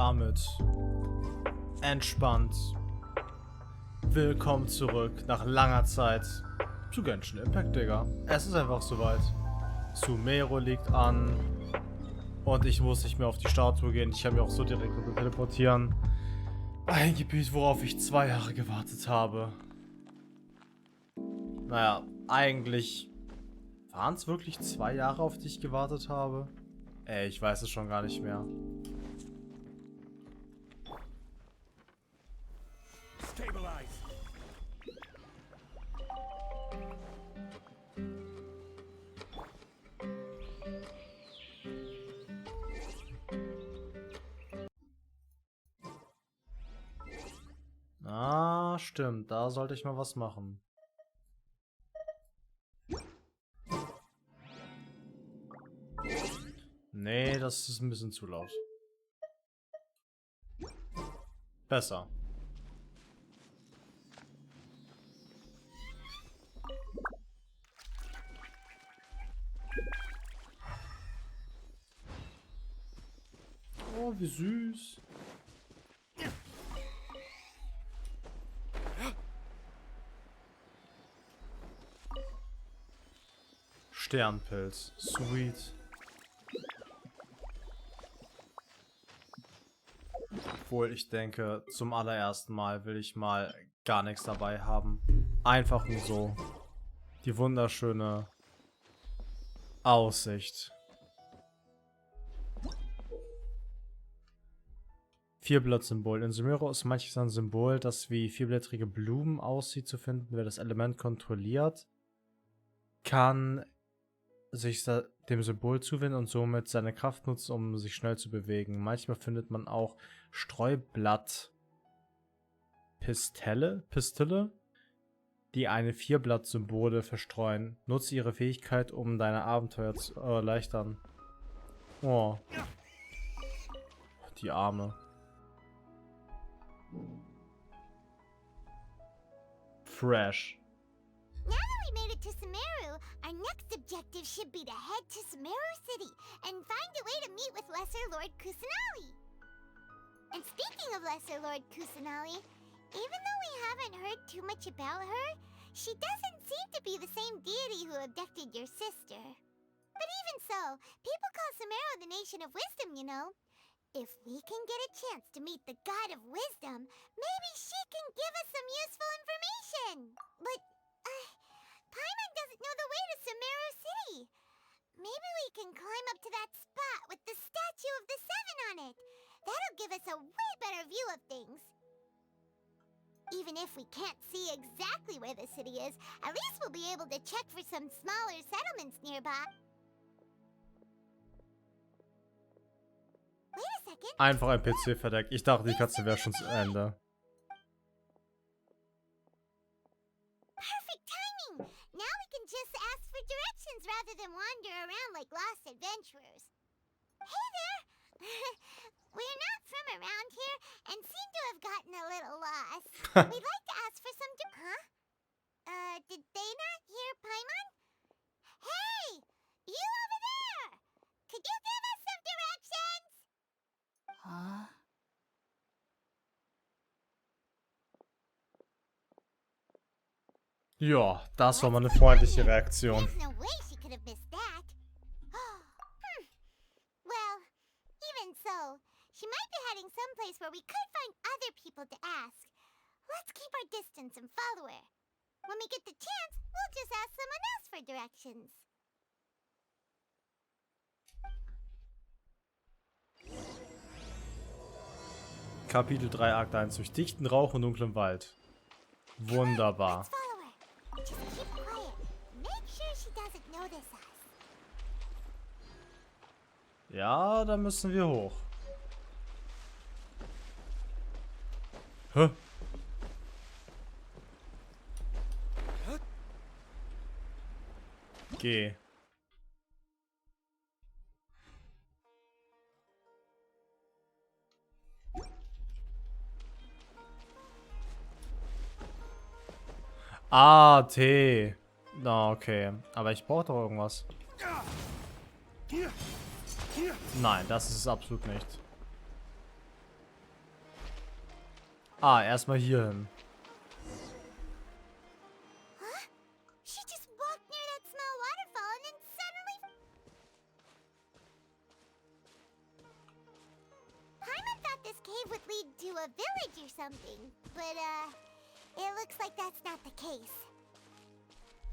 damit entspannt. Willkommen zurück nach langer Zeit zu Genshin Impact, Digga. Es ist einfach soweit. Sumeru liegt an und ich muss nicht mehr auf die Statue gehen. Ich kann mich auch so direkt teleportieren. Ein Gebiet, worauf ich 2 Jahre gewartet habe. Naja, eigentlich waren es wirklich 2 Jahre, auf die ich gewartet habe? Ey, ich weiß es schon gar nicht mehr. Ah, stimmt. Da sollte ich mal was machen. Nee, das ist ein bisschen zu laut. Besser. Oh, wie süß. Sternpilz. Sweet. Obwohl ich denke, zum allerersten Mal will ich mal gar nichts dabei haben. Einfach nur so. Die wunderschöne Aussicht. Vierblatt-Symbol. In Sumeru ist manches ein Symbol, das wie vierblättrige Blumen aussieht, zu finden. Wer das Element kontrolliert, kann sich dem Symbol zuwenden und somit seine Kraft nutzen, um sich schnell zu bewegen. Manchmal findet man auch Streublatt-Pistille, die eine Vierblatt-Symbole verstreuen. Nutze ihre Fähigkeit, um deine Abenteuer zu erleichtern. Oh. Die Arme. Fresh. Now that we made it to Sumeru, our next objective should be to head to Sumeru City and find a way to meet with Lesser Lord Kusanali. And speaking of Lesser Lord Kusanali, even though we haven't heard too much about her, she doesn't seem to be the same deity who abducted your sister. But even so, people call Sumeru the Nation of Wisdom, you know. If we can get a chance to meet the God of Wisdom, maybe she can give us some useful information. But, Paimon doesn't know the way to Sumeru City. Maybe we can climb up to that spot with the statue of the Seven on it. That'll give us a way better view of things. Even if we can't see exactly where the city is, at least we'll be able to check for some smaller settlements nearby. Wait a second. Einfach ein PC verdeckt. Ich dachte, die Katze wäre schon zu Ende. Perfect timing! Now we can just ask for directions rather than wander around like lost adventurers. Hey there! We're not from around here and seem to have gotten a little lost. We'd like to ask for some did they not hear Paimon? Hey! You over there! Could you give us some directions? Huh? Ja, das war mal eine freundliche Reaktion. There's no way she could have missed that. Well, even so, she might be heading someplace where we could find other people to ask. Let's keep our distance and follow her. When we get the chance, we'll just ask someone else for directions. Kapitel 3, Akt 1. Durch dichten Rauch und dunklem Wald. Wunderbar. Let's follow her. Just keep quiet. Make sure she doesn't notice us. Ja, da müssen wir hoch. Hä? Geh. Ah, T. Na, okay. Aber ich brauche doch irgendwas. Nein, das ist es absolut nicht. Ah, erstmal hier hin. Huh? She just walked near that small waterfall and then suddenly... Paimon thought this cave would lead to a village or something, but, it looks like that's not the case.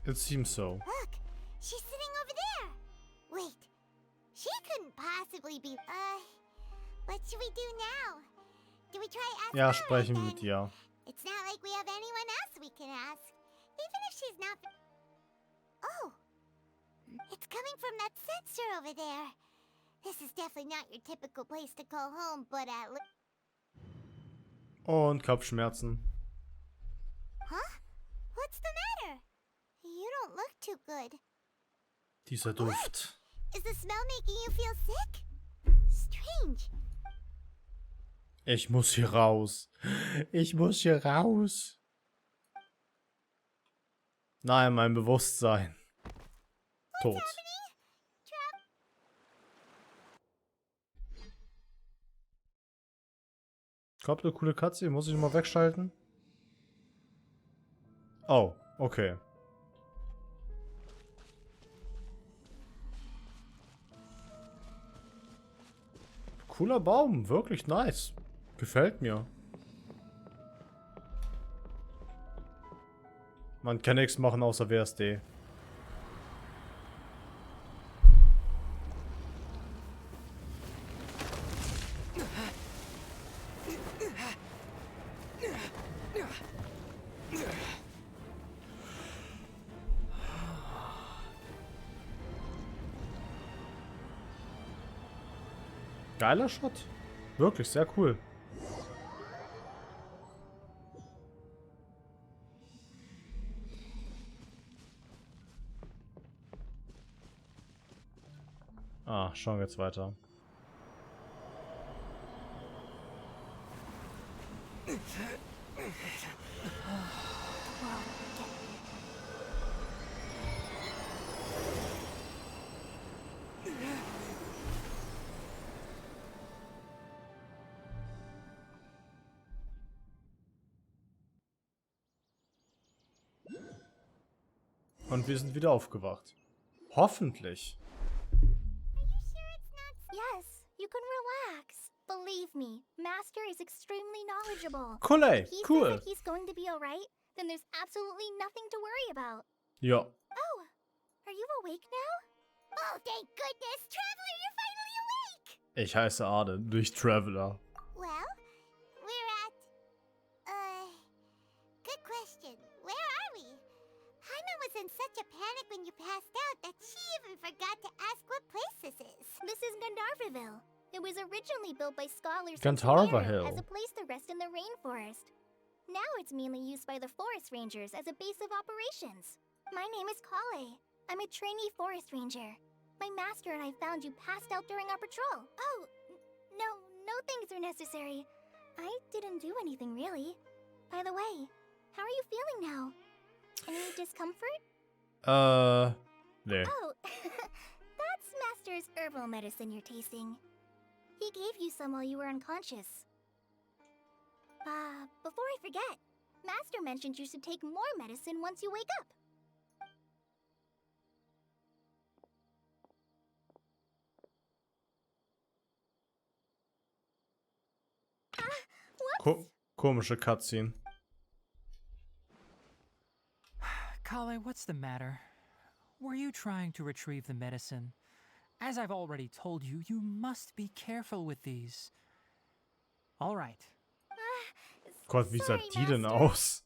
It seems so. Look, she's sitting over there. Wait, she couldn't possibly be... what should we do now? Do we try asking Ja, her sprechen again? mit ihr. It's not like we have anyone else we can ask. Even if she's not... Oh! It's coming from that sensor over there. This is definitely not your typical place to call home, but at least... Und Kopfschmerzen. Huh? What's the matter? You don't look too good. Dieser Duft. Is the smell making you feel sick? Strange. Ich muss hier raus. Ich muss hier raus. Nein, mein Bewusstsein. Tot. Kommt eine coole Katze, muss ich mal wegschalten. Oh, okay. Cooler Baum, wirklich nice. Gefällt mir. Man kann nichts machen außer WSD. Geiler Shot. Wirklich sehr cool. Ah, schauen wir jetzt weiter. Und wir sind wieder aufgewacht. Hoffentlich. Yes, you can relax. Believe me, Master is extremely knowledgeable. Cool, ey. If he Cool. says that he's going to be alright, then there's absolutely nothing to worry about. Ja. Oh, are you awake now? Oh, thank goodness, Traveler, you're finally awake! Ich heiße Arne, nicht Traveler. Well, we're at... good question. Where are we? Paimon was in such a panic when you passed out that she even forgot to ask what place this is. This is Gandharvaville. It was originally built by scholars in Gandharva Sumeru Hill. as a place to rest in the rainforest. Now it's mainly used by the forest rangers as a base of operations. My name is Kale. I'm a trainee forest ranger. My master and I found you passed out during our patrol. Oh, no thanks are necessary. I didn't do anything really. By the way, how are you feeling now? Any discomfort? Nee. Oh, that's Master's herbal medicine you're tasting. He gave you some while you were unconscious. Before I forget, Master mentioned you should take more medicine once you wake up. Komische Cutscene. Kale, what's the matter? Were you trying to retrieve the medicine? As I've already told you, you must be careful with these. All right. Gott, wie sah Sorry, die denn Master. aus?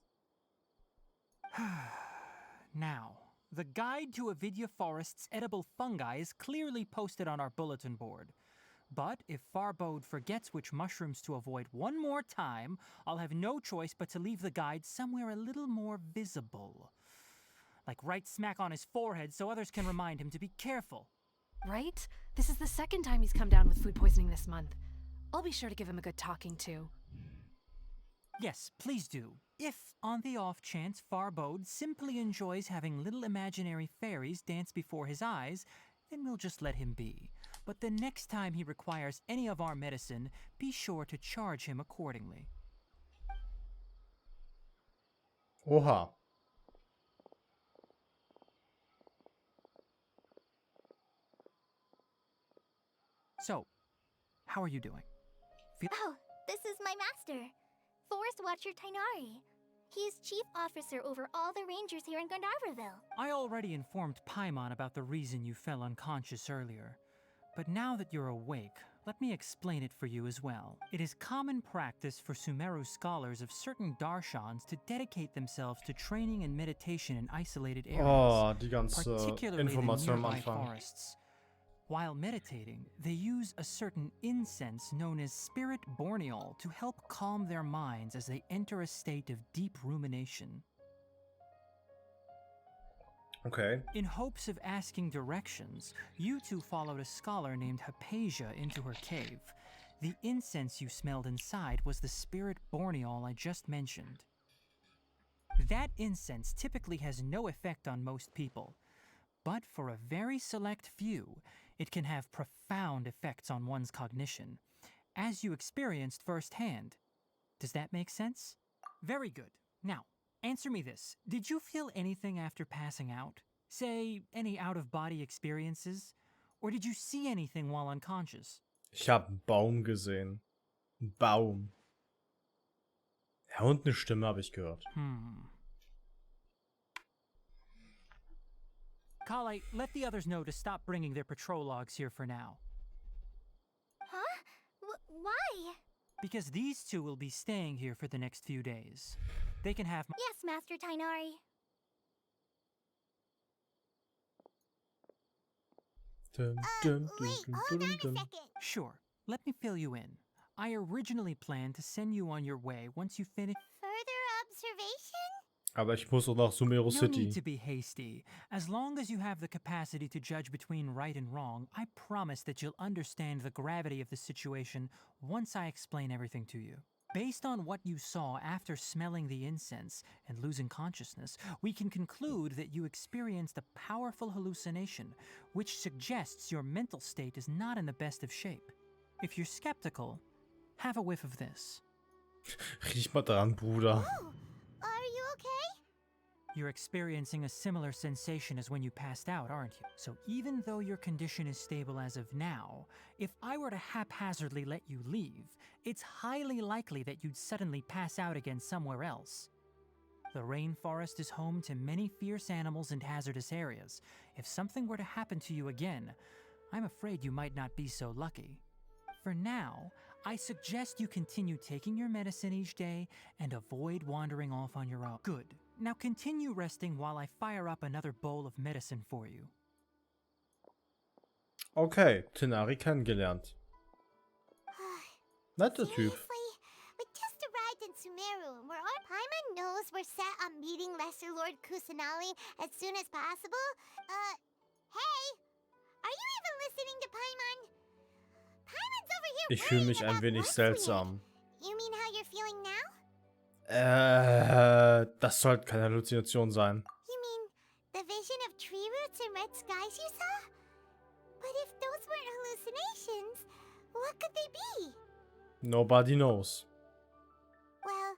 Now, the guide to Avidya Forest's edible fungi is clearly posted on our bulletin board. But if Farbode forgets which mushrooms to avoid one more time, I'll have no choice but to leave the guide somewhere a little more visible. Like right smack on his forehead so others can remind him to be careful. Right? This is the second time he's come down with food poisoning this month. I'll be sure to give him a good talking to. Yes, please do. If, on the off chance, Farbode simply enjoys having little imaginary fairies dance before his eyes, then we'll just let him be. But the next time he requires any of our medicine, be sure to charge him accordingly. Oha. So, how are you doing? Oh, this is my master, Forest Watcher Tainari. He's chief officer over all the rangers here in Gandharvaville. I already informed Paimon about the reason you fell unconscious earlier. But now that you're awake, let me explain it for you as well. It is common practice for Sumeru scholars of certain darshans to dedicate themselves to training and meditation in isolated areas, Oh, die ganze particularly the Information am nearby Anfang. forests. While meditating, they use a certain incense known as spirit borneol to help calm their minds as they enter a state of deep rumination. Okay. In hopes of asking directions, you two followed a scholar named Hypatia into her cave. The incense you smelled inside was the spirit borneol I just mentioned. That incense typically has no effect on most people, but for a very select few, it can have profound effects on one's cognition, as you experienced firsthand. Does that make sense? Very good. Now, answer me this. Did you feel anything after passing out? Say, any out-of-body experiences? Or did you see anything while unconscious? Ich habe einen Baum gesehen. Ein Baum. Ja, und eine Stimme habe ich gehört. Kale, let the others know to stop bringing their patrol logs here for now. Huh? Why? Because these two will be staying here for the next few days. They can have... Yes, Master Tainari. Dum, dum, dum, Wait, dum, hold dum, on a dum. second. Sure, let me fill you in. I originally planned to send you on your way once you finish... Further observation? Aber ich muss auch nach Sumeru No City. need to be hasty. As long as you have the capacity to judge between right and wrong, I promise that you'll understand the gravity of the situation once I explain everything to you. Based on what you saw after smelling the incense and losing consciousness, we can conclude that you experienced a powerful hallucination, which suggests your mental state is not in the best of shape. If you're skeptical, have a whiff of this. Riech mal dran, Bruder. Oh, are you okay? You're experiencing a similar sensation as when you passed out, aren't you? So even though your condition is stable as of now, if I were to haphazardly let you leave, it's highly likely that you'd suddenly pass out again somewhere else. The rainforest is home to many fierce animals and hazardous areas. If something were to happen to you again, I'm afraid you might not be so lucky. For now, I suggest you continue taking your medicine each day and avoid wandering off on your own. Good. Now continue resting while I fire up another bowl of medicine for you. Okay, Tainari kennengelernt. Netter Typ. Seriously? We just arrived in Sumeru, and we're all... Paimon knows we're set on meeting Lesser Lord Kusanali as soon as possible. Hey! Are you even listening to Paimon? Paimon's over here Ich fühle worrying mich ein about wenig what's weird. seltsam. You mean how you're feeling now? Das sollte keine Halluzination sein. You mean the vision of tree roots and red skies you saw? But if those weren't hallucinations, what could they be? Nobody knows. Well,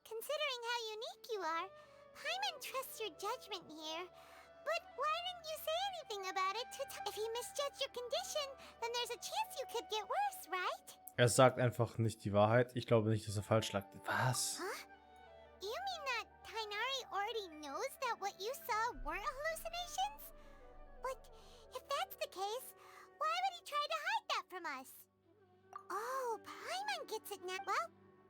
considering how unique you are, Paimon trusts your judgment here. But why didn't you say anything about it if he misjudged your condition, then there's a chance you could get worse, right? Er sagt einfach nicht die Wahrheit. Ich glaube nicht, dass er falsch lag. Was? Huh? You mean that Tainari already knows that what you saw weren't hallucinations? But if that's the case, why would he try to hide that from us? Oh, Paimon gets it now. Well,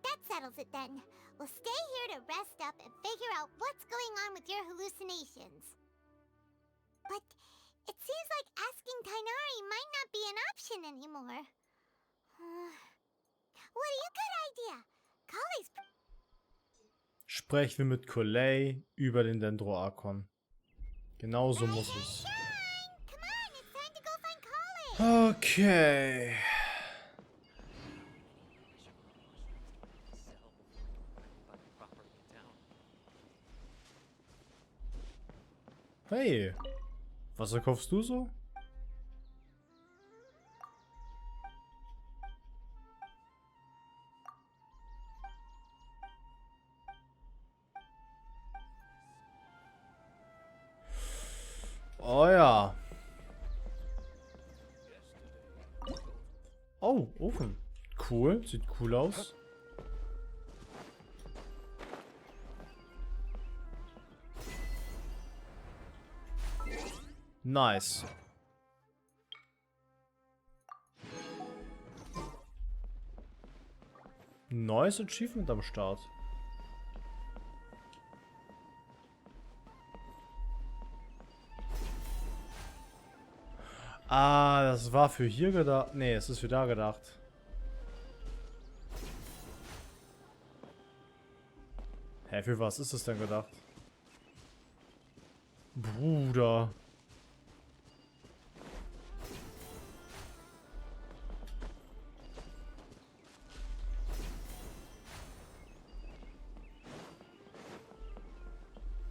that settles it then. We'll stay here to rest up and figure out what's going on with your hallucinations. But it seems like asking Tainari might not be an option anymore. What a good idea. Kale's... Sprechen wir mit Coley über den Dendroarchon. Genau so muss es. Come on, it's time to go find Kale. Okay. Hey, was verkaufst du so? Ofen. Cool. Sieht cool aus. Nice. Neues Achievement am Start. Ah, das war für hier gedacht. Nee, es ist für da gedacht. Hä, für was ist es denn gedacht? Bruder.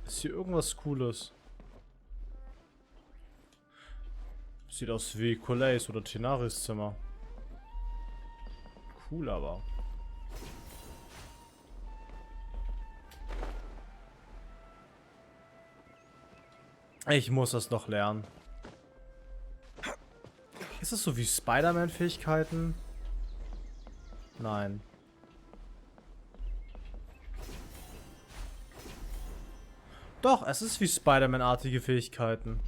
Ist hier irgendwas Cooles? Sieht aus wie Coleys oder Tenaris Zimmer. Cool aber. Ich muss das noch lernen. Ist das so wie Spider-Man-Fähigkeiten? Nein. Doch, es ist wie Spider-Man-artige Fähigkeiten.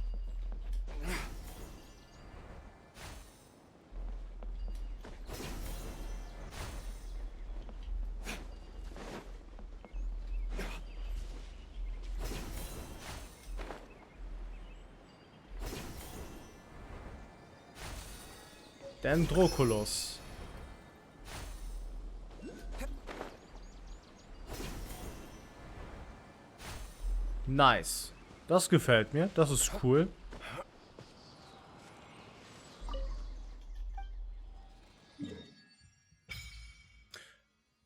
Dendroculus. Nice. Das gefällt mir. Das ist cool.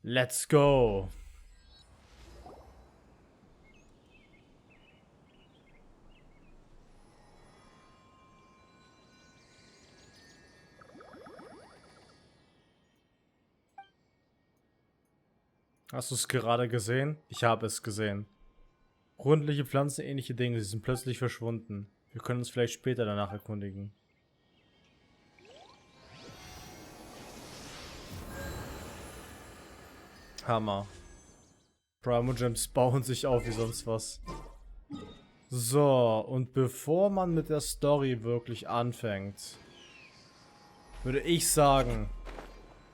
Let's go. Hast du es gerade gesehen? Ich habe es gesehen. Rundliche pflanzenähnliche Dinge, sie sind plötzlich verschwunden. Wir können uns vielleicht später danach erkundigen. Hammer. Primogems bauen sich auf wie sonst was. So, und bevor man mit der Story wirklich anfängt, würde ich sagen,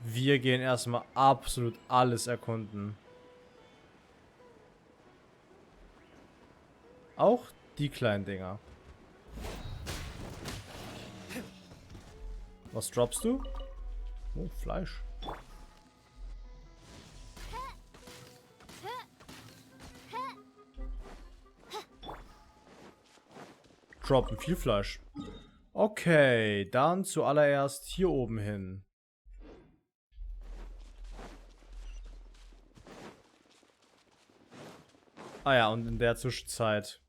wir gehen erstmal absolut alles erkunden. Auch die kleinen Dinger. Was droppst du? Oh, Fleisch. Droppen viel Fleisch. Okay, dann zuallererst hier oben hin. Ah ja, und in der Zwischenzeit.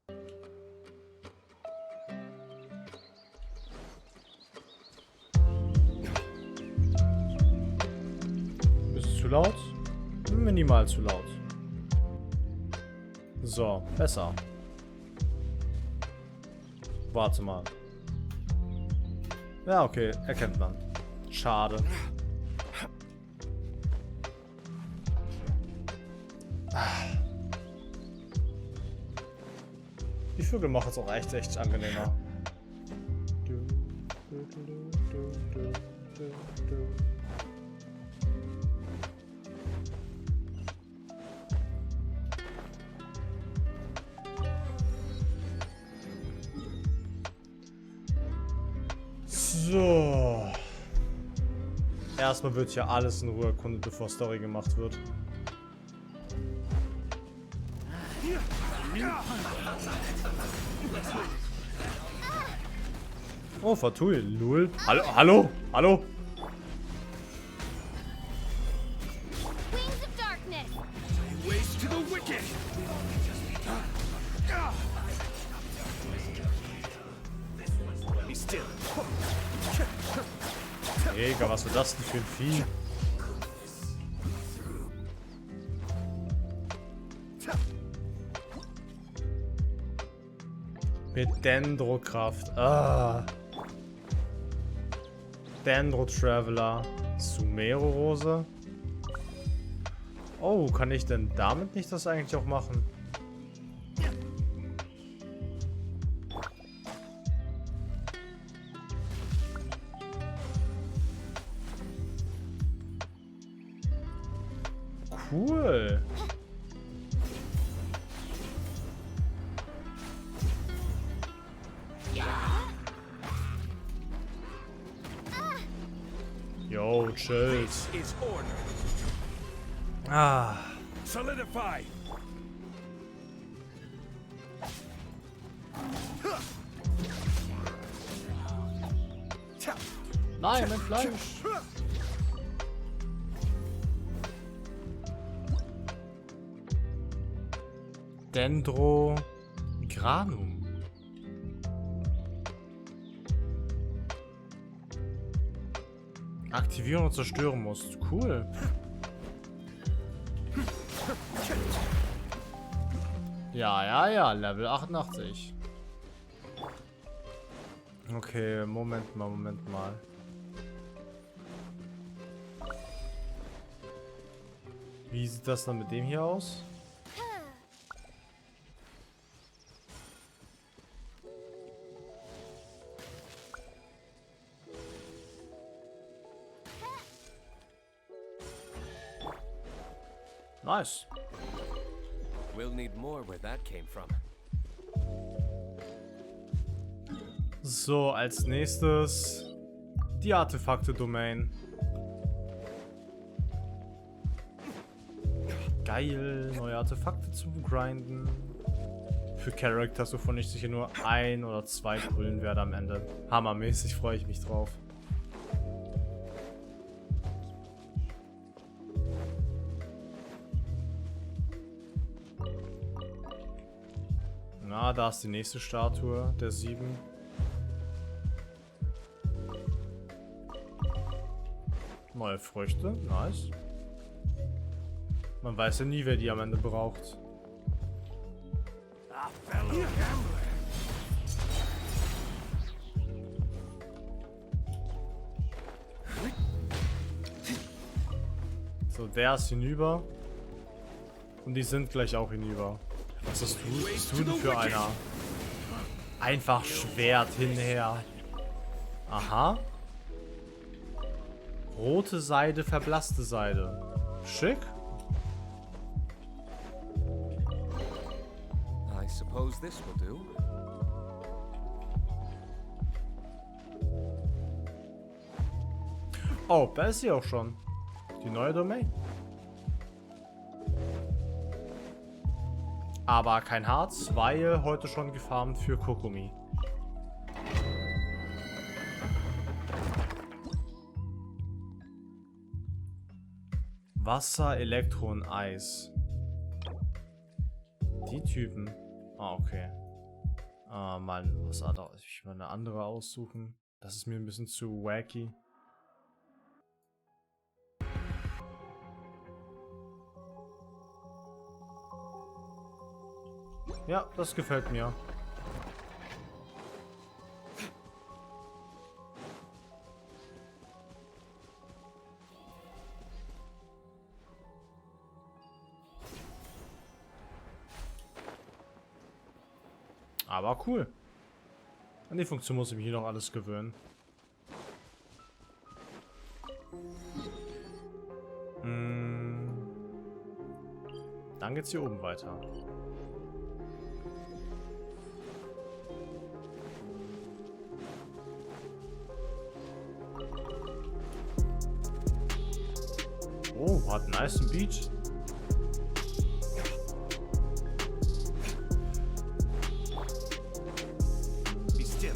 Ist es zu laut? Minimal zu laut. So, besser. Warte mal. Ja, okay, erkennt man. Schade. Die Vögel machen es auch echt angenehmer. So. Erstmal wird hier alles in Ruhe erkundet, bevor Story gemacht wird. Oh, Fatui, lul. Hallo, hallo, hallo. Wings of darkness. Ways to the wicked! Be still. Digga, was war das denn für ein Vieh? Mit Dendrokraft. Ah. Dendro Traveler. Sumeru-Rose. Oh, kann ich denn damit nicht das eigentlich auch machen? Cool. Yo, chill. This is order. Ah. Solidify. Nein, mein Fleisch. Dendrogranum. Aktivieren und zerstören musst. Cool. Ja, Level 88. Okay, Moment mal. Wie sieht das dann mit dem hier aus? Nice. We'll need more where that came from. So, als nächstes die Artefakte-Domain. Geil, neue Artefakte zu grinden. Für Characters, wovon ich sicher nur 1 oder 2 pullen werde am Ende. Hammermäßig freue ich mich drauf. Na, da ist die nächste Statue, der 7. Neue Früchte, nice. Man weiß ja nie, wer die am Ende braucht. A fellow gambler. So, der ist hinüber. Und die sind gleich auch hinüber. Was ist du denn für einer? Einfach Schwert hinher. Aha. Rote Seide, verblasste Seide. Schick. I suppose this will do. Oh, da ist sie auch schon. Die neue Domain. Aber kein Harz, weil heute schon gefarmt für Kokumi. Wasser, Elektro und Eis. Die Typen. Ah, okay. Mal was anderes. Ich will eine andere aussuchen. Das ist mir ein bisschen zu wacky. Ja, das gefällt mir. Aber cool. An die Funktion muss ich mich hier noch alles gewöhnen. Dann geht's hier oben weiter. Oh, hat einen nice Beach. Be still.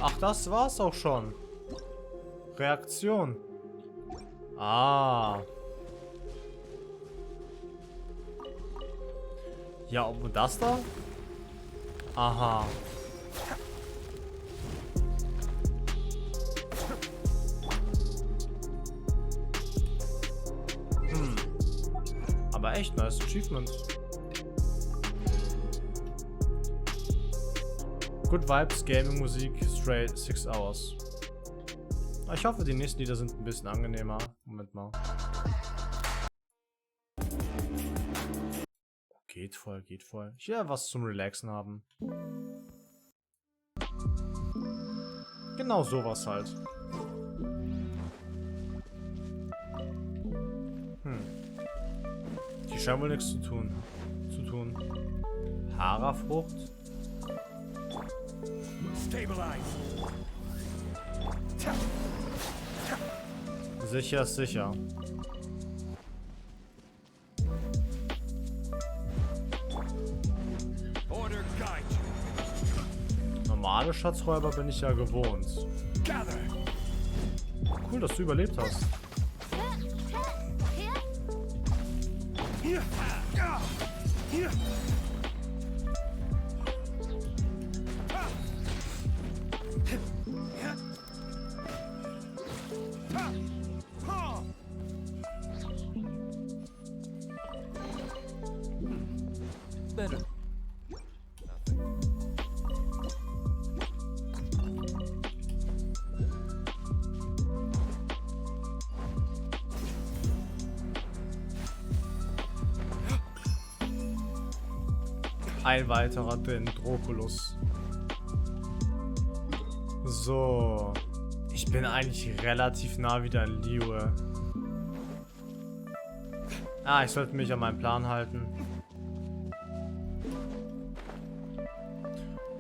Ach, das war's auch schon. Reaktion. Ah. Ja, und das da? Aha. Aber echt nice Achievement. Good Vibes, Gaming, Musik, straight 6 Hours. Ich hoffe, die nächsten Lieder sind ein bisschen angenehmer. Moment mal. Geht voll, geht voll. Ich will ja was zum Relaxen haben. Genau sowas halt. Die scheinen wohl nichts zu tun. Harafrucht? Sicher ist sicher. Normale Schatzräuber bin ich ja gewohnt. Cool, dass du überlebt hast. Better. Ein weiterer Dendroculus. So. Ich bin eigentlich relativ nah wieder in Liyue. Ich sollte mich an meinen Plan halten.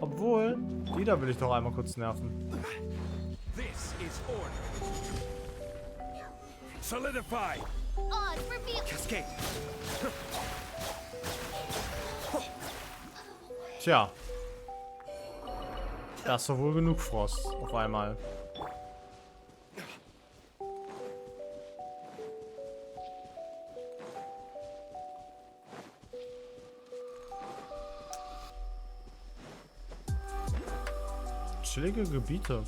Obwohl, die da will ich doch einmal kurz nerven. This is order. Solidify. Oz, reveal. Cascade. Tja. Das war wohl genug Frost auf einmal. Chillige Gebiete.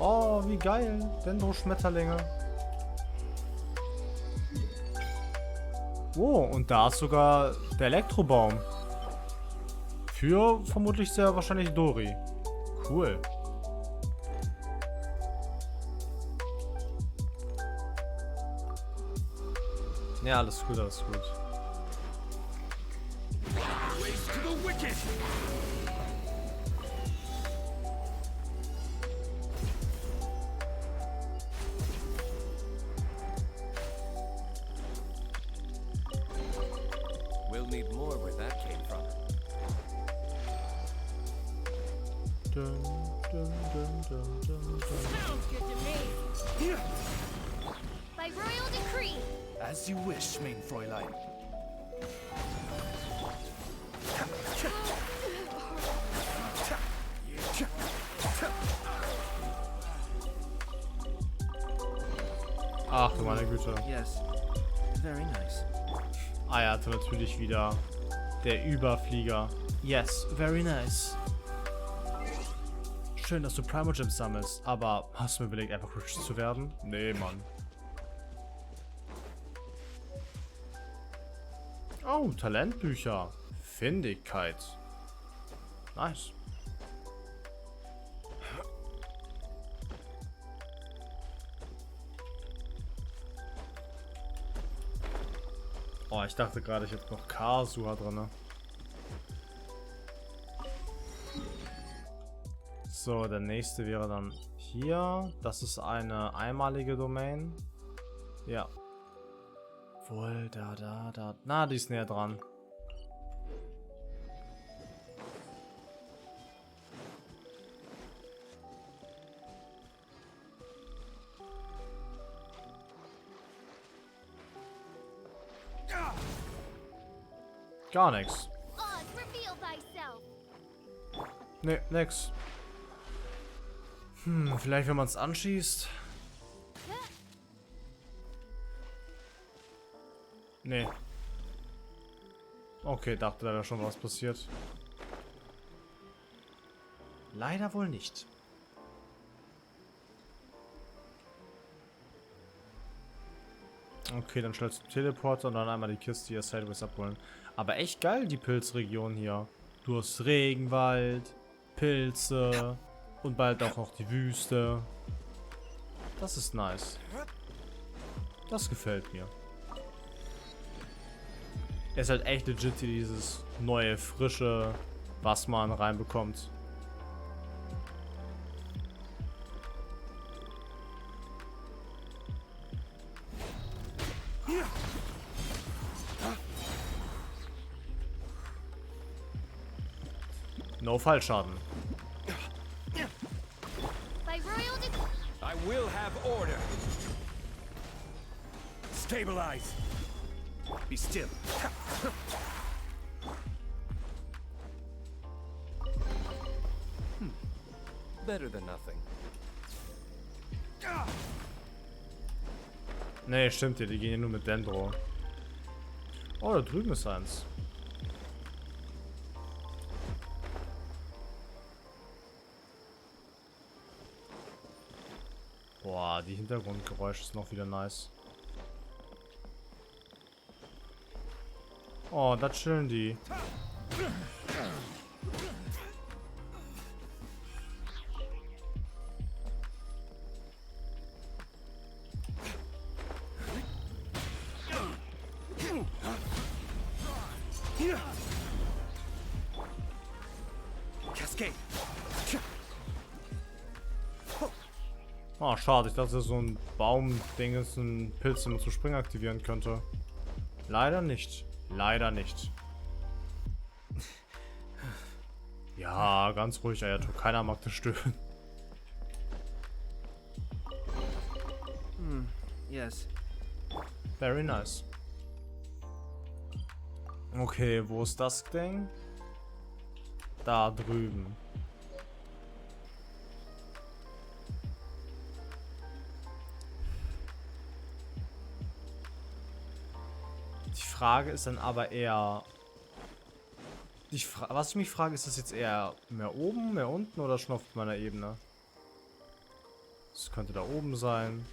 Oh, wie geil. Dendro-Schmetterlinge. Oh, und da ist sogar der Elektrobaum. Für vermutlich sehr wahrscheinlich Dori. Cool. Ja, alles gut, alles gut. Ways to the wicked. We'll need more where that came from. Dun, dun, dun, dun, dun, dun. Sounds good to me. By royal decree. As you wish, mein Fräulein. Ach du meine Güte. Yes. Very nice. Er hatte natürlich wieder der Überflieger. Yes, very nice. Schön, dass du Primogems sammelst, aber hast du mir überlegt, einfach rich zu werden? Nee, Mann. Oh, Talentbücher. Findigkeit. Nice. Oh, ich dachte gerade, ich hätte noch Kasua drin. So, der nächste wäre dann hier. Das ist eine einmalige Domain. Ja. Wohl, da. Na, die ist näher dran. Ah! Gar nichts. Oz, reveal thy Ne, nix. Vielleicht wenn man es anschießt. Nee. Okay, dachte, da wäre schon was passiert. Leider wohl nicht. Okay, dann schnell zum Teleporter und dann einmal die Kiste hier sideways abholen. Aber echt geil, die Pilzregion hier. Du hast Regenwald, Pilze und bald auch noch die Wüste. Das ist nice. Das gefällt mir. Es ist halt echt legit hier dieses neue, frische, was man reinbekommt. No Fallschaden. By royal decree. I will have order. Stabilize. Be still. Better than nothing. Nee, stimmt hier, die gehen hier nur mit Dendro. Oh, da drüben ist eins. Boah, die Hintergrundgeräusche ist noch wieder nice. Oh, da chillen die. Cascade. Oh, schade. Ich dachte, so ein Baum-Ding ist ein Pilz, den man zu springen aktivieren könnte. Leider nicht. Leider nicht. Ja, ganz ruhig, Ayato. Keiner mag das stören. Yes. Very nice. Okay, wo ist das Ding? Da drüben. Die Frage ist dann aber eher... Was ich mich frage, ist das jetzt eher mehr oben, mehr unten oder schon auf meiner Ebene? Das könnte da oben sein.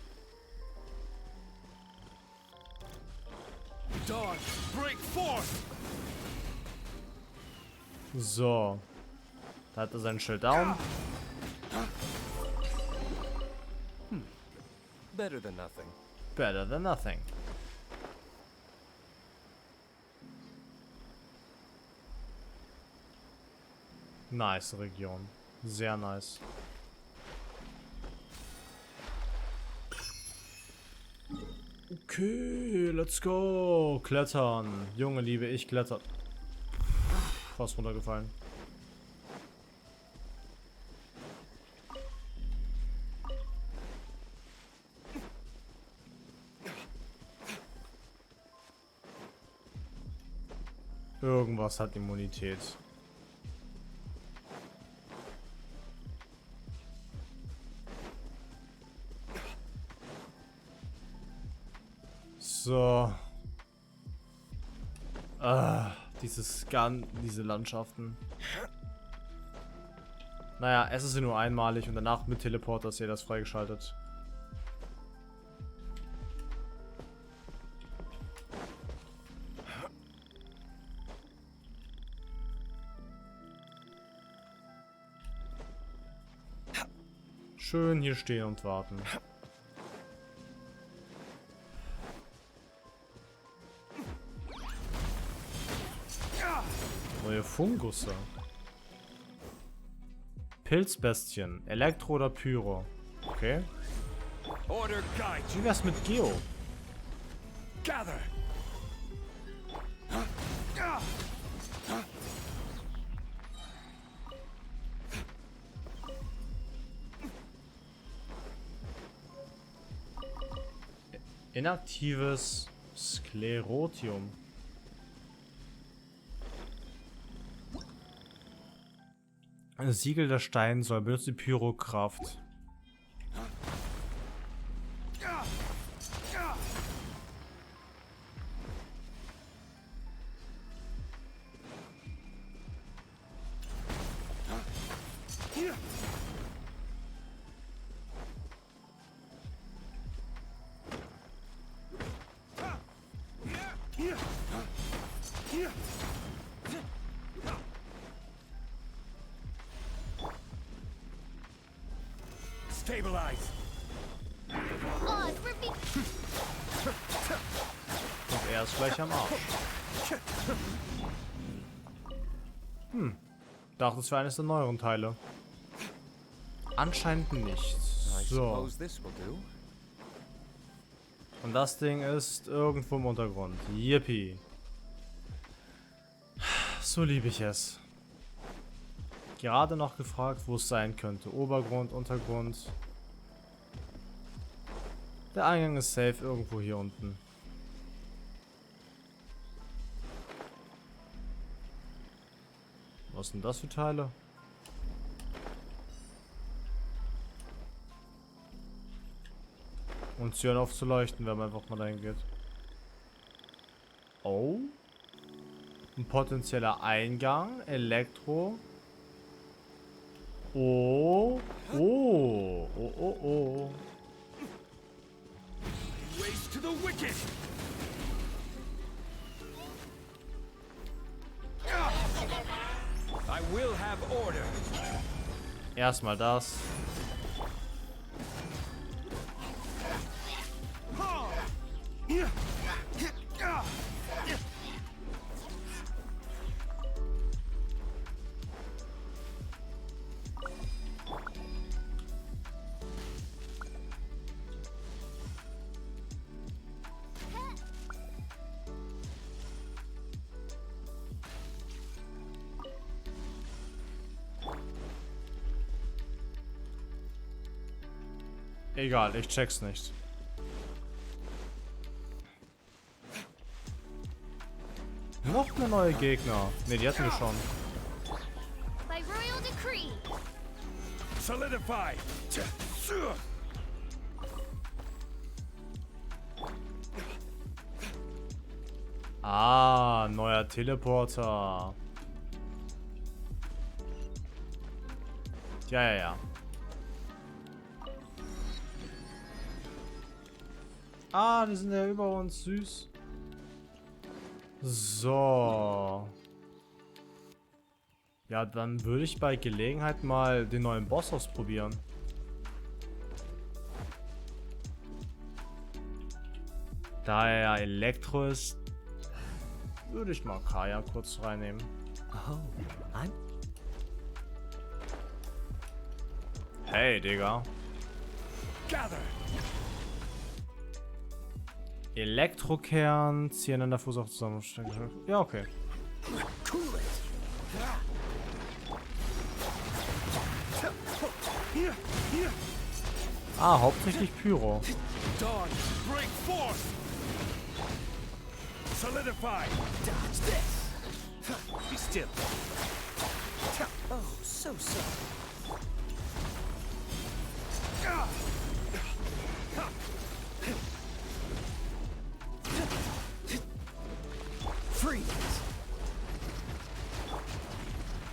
Dawn, break forth. So. Da hat er sein Schild down. Better than nothing. Better than nothing. Nice Region. Sehr nice. Okay, let's go. Klettern. Junge, liebe ich klettern. Fast runtergefallen. Irgendwas hat Immunität. So. Diese Landschaften. Naja, es ist ja nur einmalig und danach mit Teleporter ist ja das freigeschaltet. Schön hier stehen und warten. Neue Fungusse. Pilzbestien. Elektro oder Pyro. Okay. Order guide Wie you. wär's mit Geo? Gather. Inaktives Sklerotium. Siegel der Stein soll benutzt die Pyrokraft. Stabilize. Oh, it's for me. Und er ist gleich am Arsch. Dachte es wäre eines der neueren Teile. Anscheinend nicht. I So. suppose this will do. Und das Ding ist irgendwo im Untergrund. Yippie. So liebe ich es. Gerade noch gefragt, wo es sein könnte. Obergrund, Untergrund. Der Eingang ist safe irgendwo hier unten. Was sind das für Teile? Und sie hören auf zu leuchten, wenn man einfach mal dahin geht. Oh. Ein potenzieller Eingang. Elektro. Oh. Oh. Oh, oh, oh. Ways to the wicked. I will have order. Erstmal das. Egal, ich check's nicht. Noch eine neue Gegner. Ne, die hatten wir schon. By royal decree. Solidify. Ah, neuer Teleporter. Ja, ja, ja. Ah, die sind ja über uns, süß. So. Ja, dann würde ich bei Gelegenheit mal den neuen Boss ausprobieren. Da er ja Elektro ist, würde ich mal Kaya kurz reinnehmen. Oh, I'm Hey, Digga. Gather. Elektrokern, ziehen an der Fuß auch zusammenstecken. Ja, okay. Cool it. Ah, hauptsächlich Pyro. Dawn, break forth. Solidify. Dodge this. Be still. Oh, so. Freeze.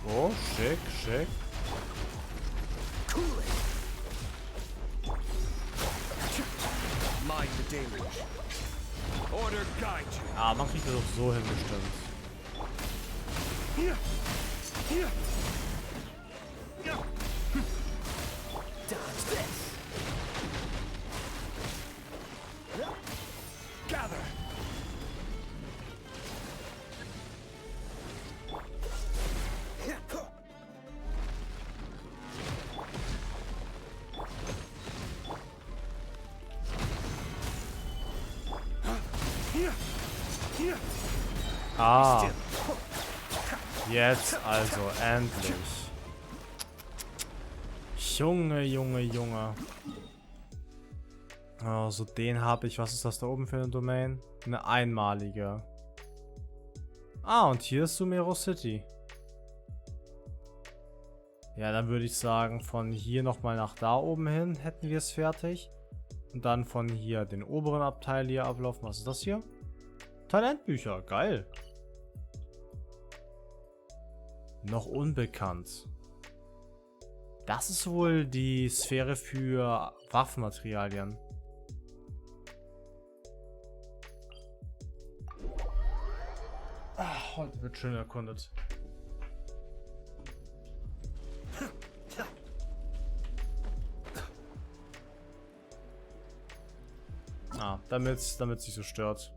Oh, schick, schick. Cool it. Mind the deluge. Order guide you. Ah, man kriegt das auch so hingestimmt. Here. Dodge this. Gather. Here. Ah. Jetzt also, endlich. Junge. Also den habe ich. Was ist das da oben für eine Domain? Eine einmalige. Ah, und hier ist Sumeru City. Ja, dann würde ich sagen, von hier nochmal nach da oben hin hätten wir es fertig. Und dann von hier den oberen Abteil hier ablaufen. Was ist das hier? Talentbücher, geil. Noch unbekannt. Das ist wohl die Sphäre für Waffenmaterialien. Ach, heute wird schön erkundet. Ah, damit es nicht so stört.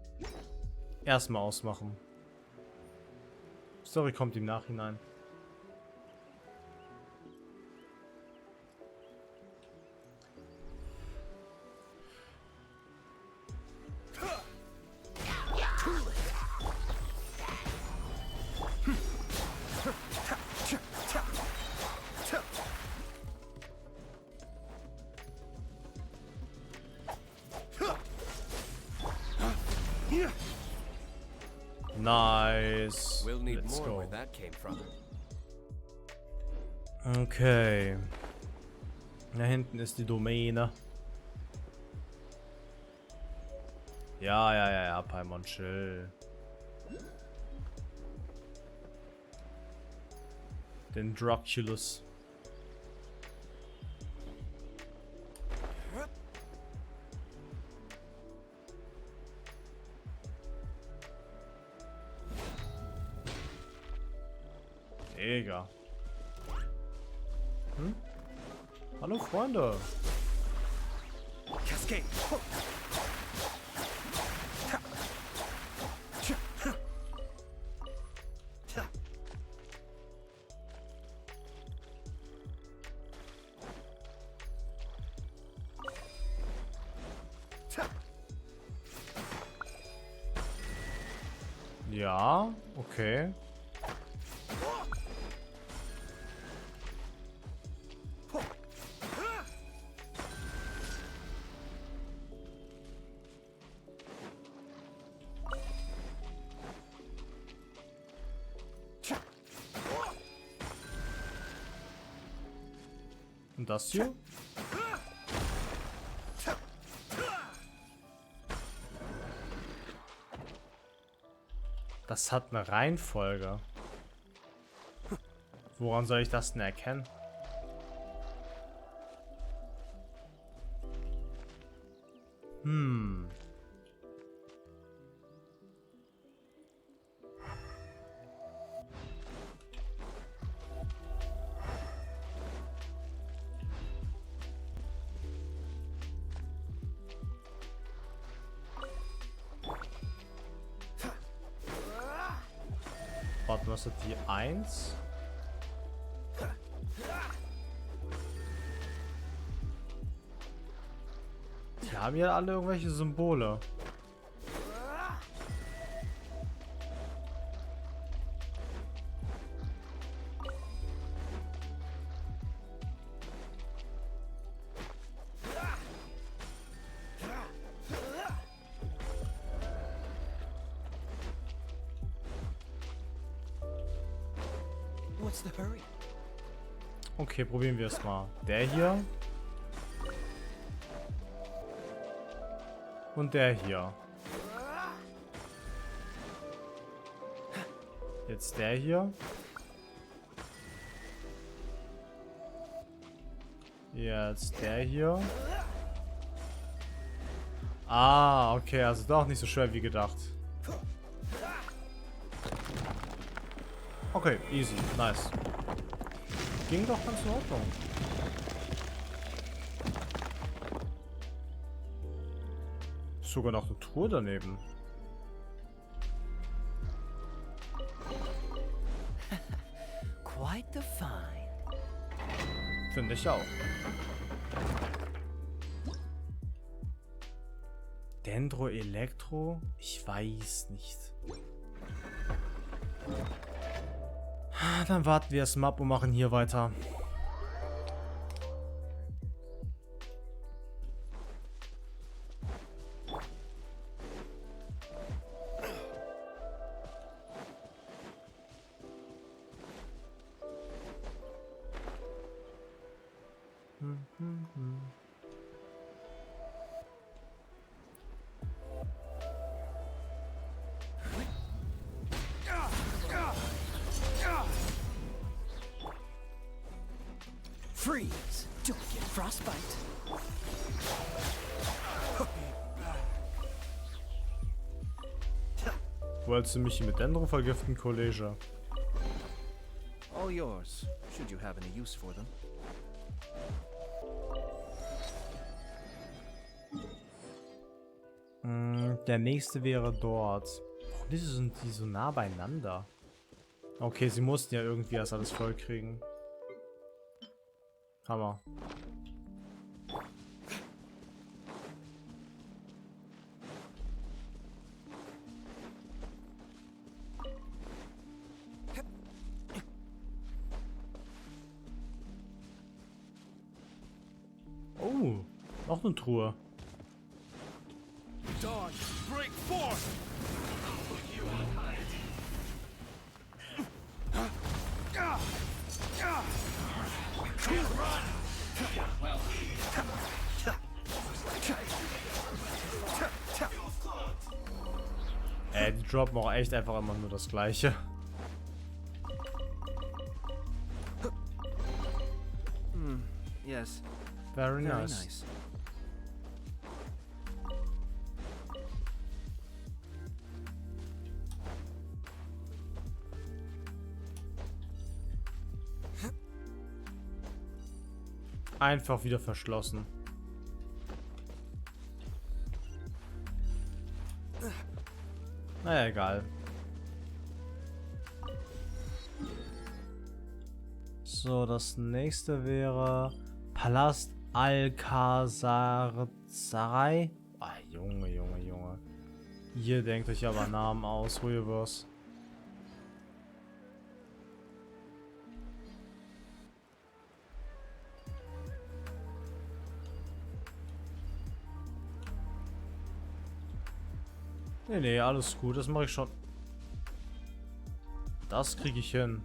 Erstmal ausmachen. Story kommt im Nachhinein. Nice. We'll need Let's more go. where that came from. Okay. Da hinten ist die Domäne. Ja, Paimon, chill. Den Druculus. Digga. Hm? Hallo Freunde. Cascade. Ja, okay. Und das hier? Das hat eine Reihenfolge. Woran soll ich das denn erkennen? Hm. Warte, was ist die 1? Die haben ja alle irgendwelche Symbole. What's the hurry? Okay, probieren wir es mal. Der hier. Und der hier. Jetzt der hier. Jetzt der hier. Ah, okay, also doch nicht so schwer wie gedacht. Okay, easy, nice. Ging doch ganz in Ordnung. Sogar noch eine Tour daneben. Quite the find. Finde ich auch. Dendro Elektro? Ich weiß nicht. Dann warten wir erstmal ab und machen hier weiter. Freeze! Don't get frostbite. Wolltest du mich mit Dendro vergiften, Kollege? All yours, should you have any use for them. Der nächste wäre dort. Wieso sind die so nah beieinander? Okay, sie mussten ja irgendwie erst alles voll kriegen. Hammer. Oh, noch eine Truhe. Dawn, break forth! Die droppen auch echt einfach immer nur das Gleiche. Yes, Very very nice. nice. Einfach wieder verschlossen. Naja, egal. So, das nächste wäre Palast Alcazar-Sarai. Ah, Junge, Junge, Junge. Ihr denkt euch aber Namen aus, Ruhigers. Nee, nee, alles gut, das mache ich schon. Das kriege ich hin.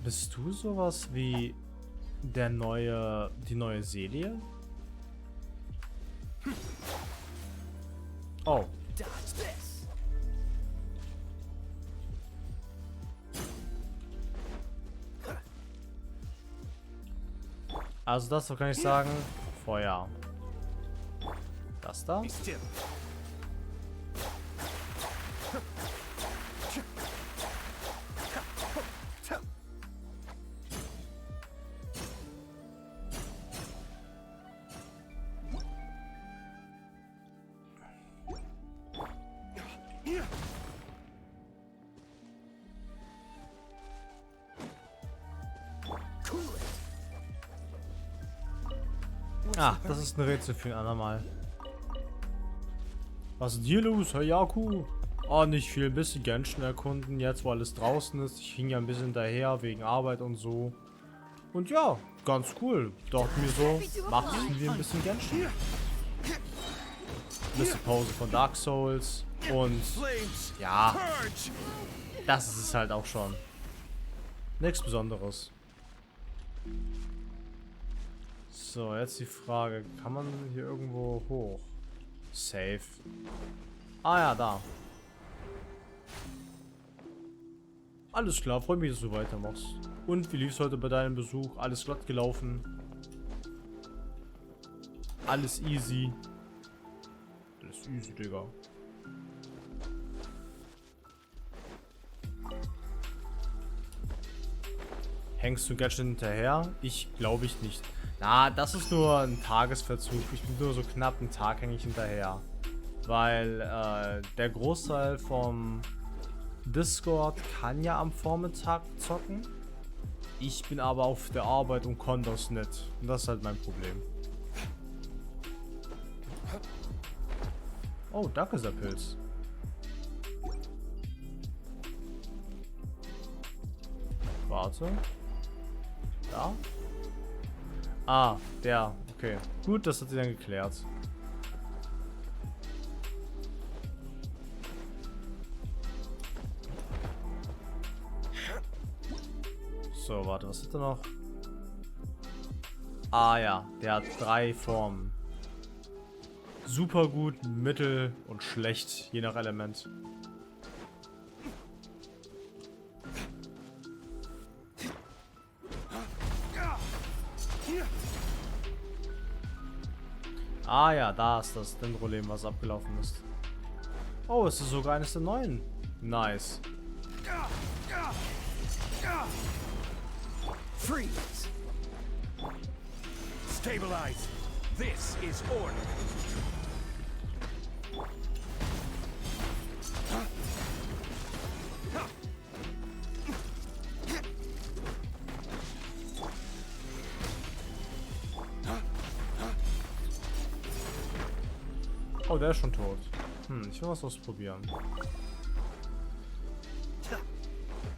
Bist du sowas wie die neue Serie? Oh. Dodge this. Also das kann ich sagen. Feuer. Das da? Be still. Ah, das ist ein Rätsel für ein andermal. Was ist denn hier los, Herr Yaku? Oh, nicht viel, ein bisschen Genshin erkunden, jetzt wo alles draußen ist. Ich hing ja ein bisschen daher wegen Arbeit und so. Und ja, ganz cool. Dachte mir so, machen wir ein bisschen Genshin. Ein bisschen Pause von Dark Souls. Und Flames, ja, purge! das ist es halt auch schon. Nichts Besonderes. So, jetzt die Frage, kann man hier irgendwo hoch? Safe. Ah ja, da. Alles klar, freue mich, dass du weitermachst. Und wie lief es heute bei deinem Besuch? Alles glatt gelaufen? Alles easy? Alles easy, Digga. Hängst du ganz schön hinterher? Ich glaube ich nicht. Na, das ist nur ein Tagesverzug. Ich bin nur so knapp einen Tag hänge ich hinterher. Weil der Großteil vom Discord kann ja am Vormittag zocken. Ich bin aber auf der Arbeit und konnte das nicht. Und das ist halt mein Problem. Oh, danke, der Pilz. Warte. Da? Ah, der. Okay. Gut, das hat sie dann geklärt. So, warte, was hat er noch? Ah ja, der hat 3 Formen. Super gut, mittel und schlecht, je nach Element. Ah ja, da ist das Dendrolem, was abgelaufen ist. Oh, es ist sogar eines der neuen. Nice. Freeze! Stabilize! This is order! Oh, der ist schon tot. Ich will was ausprobieren.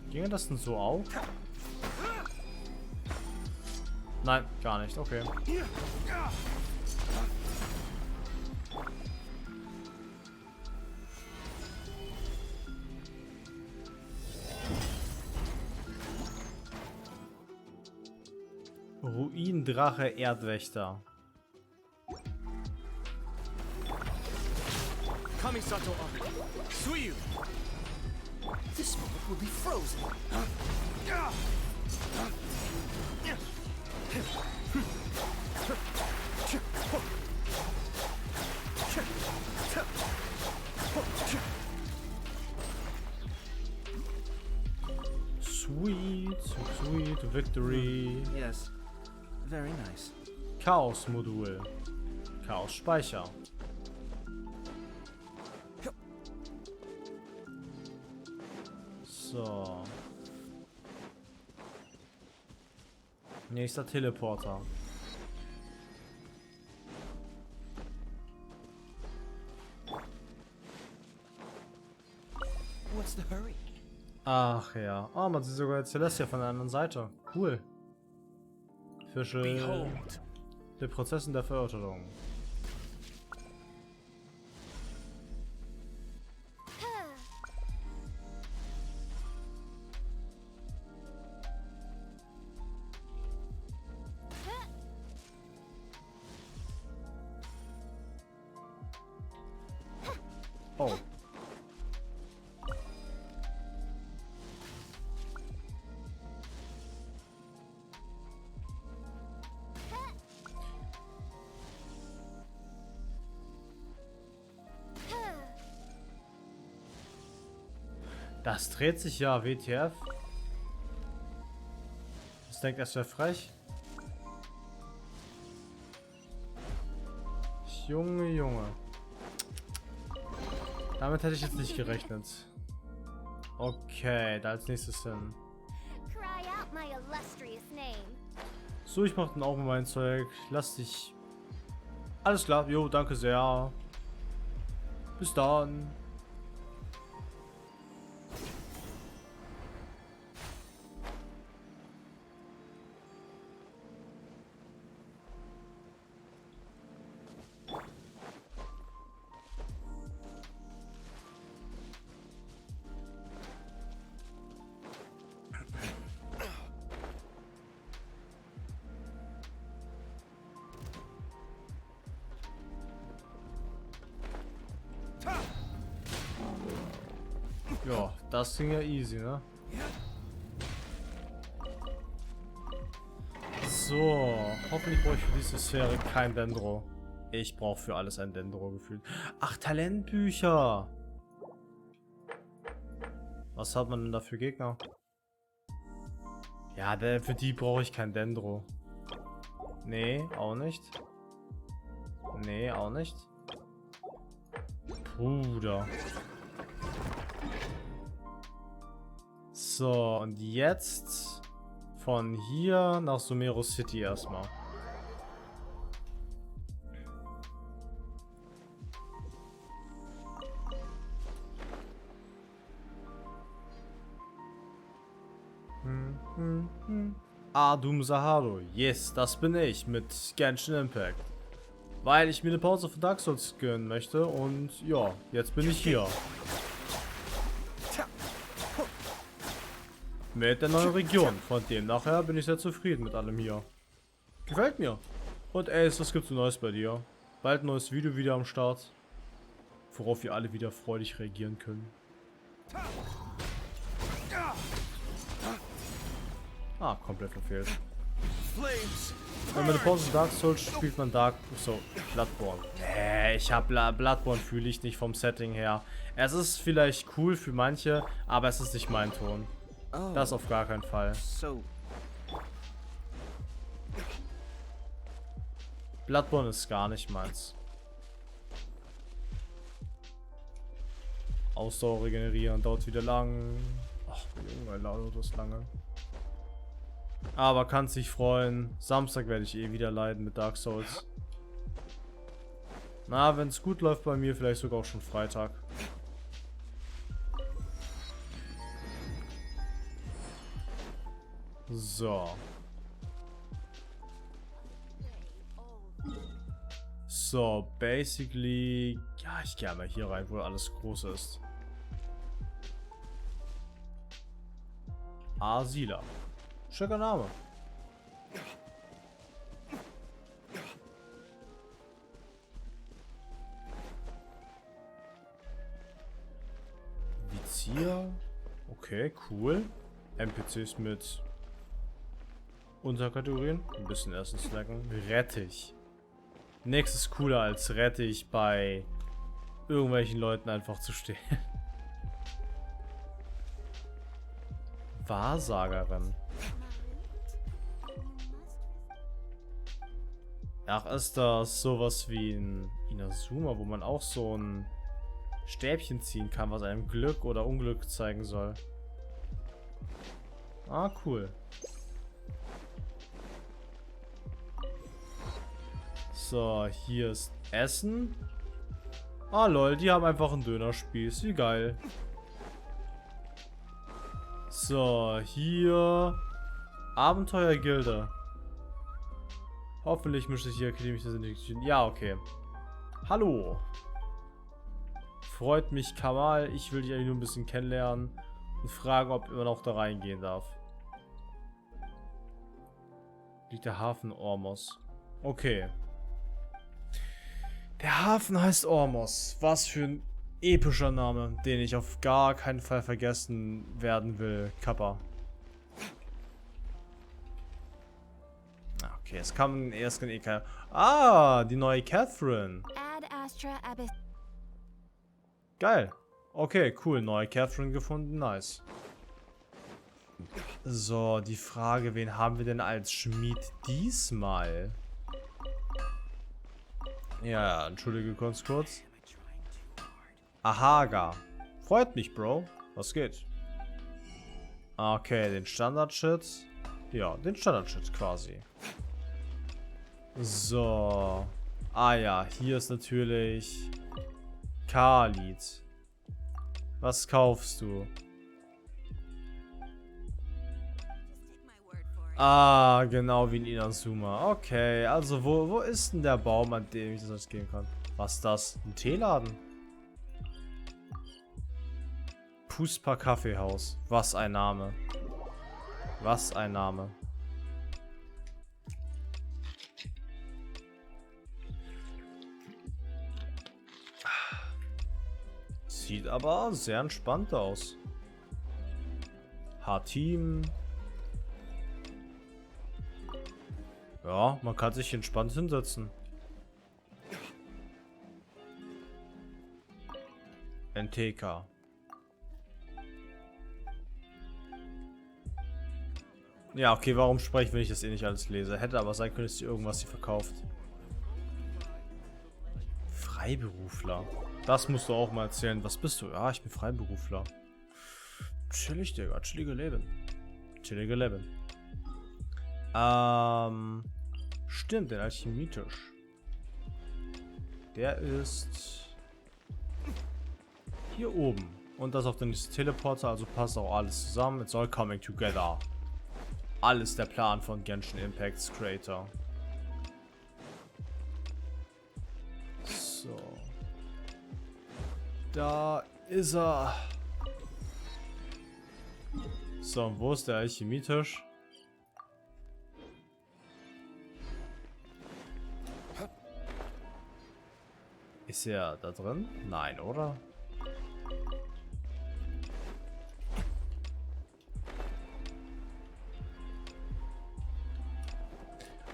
Ginge das denn so auf? Nein, gar nicht. Okay. Ruindrache Erdwächter. Kamisato Abi! Suyu! This moment will be frozen! Sweet, sweet victory. Yes. Very nice. Chaos-Modul. Chaos-Speicher. So. Nächster Teleporter. What's the hurry? Ach ja. Oh, man sieht sogar Celestia von der anderen Seite. Cool. Fische. Behold! Der Prozess in der Verurteilung. Oh. Das dreht sich ja, WTF. Das denkt, es wäre frech. Junge, Junge. Damit hätte ich jetzt nicht gerechnet. Okay, da als nächstes hin. Cry out my illustrious name. So, ich mach dann auch mal mein Zeug. Lass dich. Alles klar, jo, danke sehr. Bis dann. Ja, das ging ja easy, ne? So, hoffentlich brauche ich für diese Sphäre kein Dendro. Ich brauche für alles ein Dendro gefühlt. Ach, Talentbücher! Was hat man denn da für Gegner? Ja, für die brauche ich kein Dendro. Nee, auch nicht. Nee, auch nicht. Bruder. So, und jetzt von hier nach Sumeru City erstmal. Adum Saharo, yes, das bin ich mit Genshin Impact. Weil ich mir eine Pause von Dark Souls gönnen möchte und ja, jetzt bin ich hier. Mit der neuen Region. Von dem nachher bin ich sehr zufrieden mit allem hier. Gefällt mir. Und Ace, was gibt's so Neues bei dir? Bald ein neues Video wieder am Start. Worauf wir alle wieder freudig reagieren können. Ah, komplett verfehlt. flames. Wenn man eine Pause Dark Souls spielt, man Bloodborne. Ich hab Bloodborne fühle ich nicht vom Setting her. Es ist vielleicht cool für manche, aber es ist nicht mein Ton. Das auf gar keinen Fall. So, Bloodborne ist gar nicht meins. Ausdauer regenerieren dauert wieder lang. Ach, Junge, dauert das lange. Aber kann sich freuen. Samstag werde ich eh wieder leiden mit Dark Souls. Na, wenn es gut läuft bei mir, vielleicht sogar auch schon Freitag. So. So, basically... Ja, ich gehe mal hier rein, wo alles groß ist. Asila. Schicker Name. Vizier. Okay, cool. NPCs mit Unterkategorien. Ein bisschen Essen snacken. Rettich. Nichts ist cooler als Rettich bei irgendwelchen Leuten einfach zu stehen. Wahrsagerin. Ach, ist das sowas wie ein Inazuma, wo man auch so ein Stäbchen ziehen kann, was einem Glück oder Unglück zeigen soll. Ah, cool. So, hier ist Essen. Ah, lol, die haben einfach einen Dönerspieß. Wie geil. So, hier Abenteuergilde. Hoffentlich mischt sich hier Akademie. Ja, okay. Hallo. Freut mich, Kamal. Ich will dich eigentlich nur ein bisschen kennenlernen und fragen, ob man auch da reingehen darf. Liegt der Hafen Ormos. Okay. Der Hafen heißt Ormos. Was für ein epischer Name, den ich auf gar keinen Fall vergessen werden will. Kappa. Okay, es kam erst eh keiner. Ah, die neue Catherine. Ad Astra Abyss. Geil. Okay, cool. Neue Catherine gefunden. Nice. So, die Frage, wen haben wir denn als Schmied diesmal? Ja, entschuldige kurz. Ahaga. Freut mich, Bro. Was geht? Okay, den Standard-Shit. Ja, den Standard-Shit quasi. So. Ah ja, hier ist natürlich Khalid. Was kaufst du? Ah, genau wie in Inazuma. Okay, also wo ist denn der Baum, an dem ich das jetzt gehen kann? Was ist das? Ein Teeladen? Puspa Kaffeehaus. Was ein Name. Was ein Name. Sieht aber sehr entspannt aus. Hatim. Ja, man kann sich entspannt hinsetzen. NTK. Ja, okay, warum spreche ich, wenn ich das eh nicht alles lese? Hätte aber sein können, dass sie irgendwas hier verkauft. Freiberufler. Das musst du auch mal erzählen. Was bist du? Ja, ich bin Freiberufler. Chillig, Digga. Chillige Leben. Chillige Leben. Stimmt, der Alchemietisch. Der ist hier oben. Und das auf den nächsten Teleporter, also passt auch alles zusammen. It's all coming together. Alles der Plan von Genshin Impact's Creator. So. Da ist er. So, und wo ist der Alchemietisch? Ist er da drin? Nein, oder?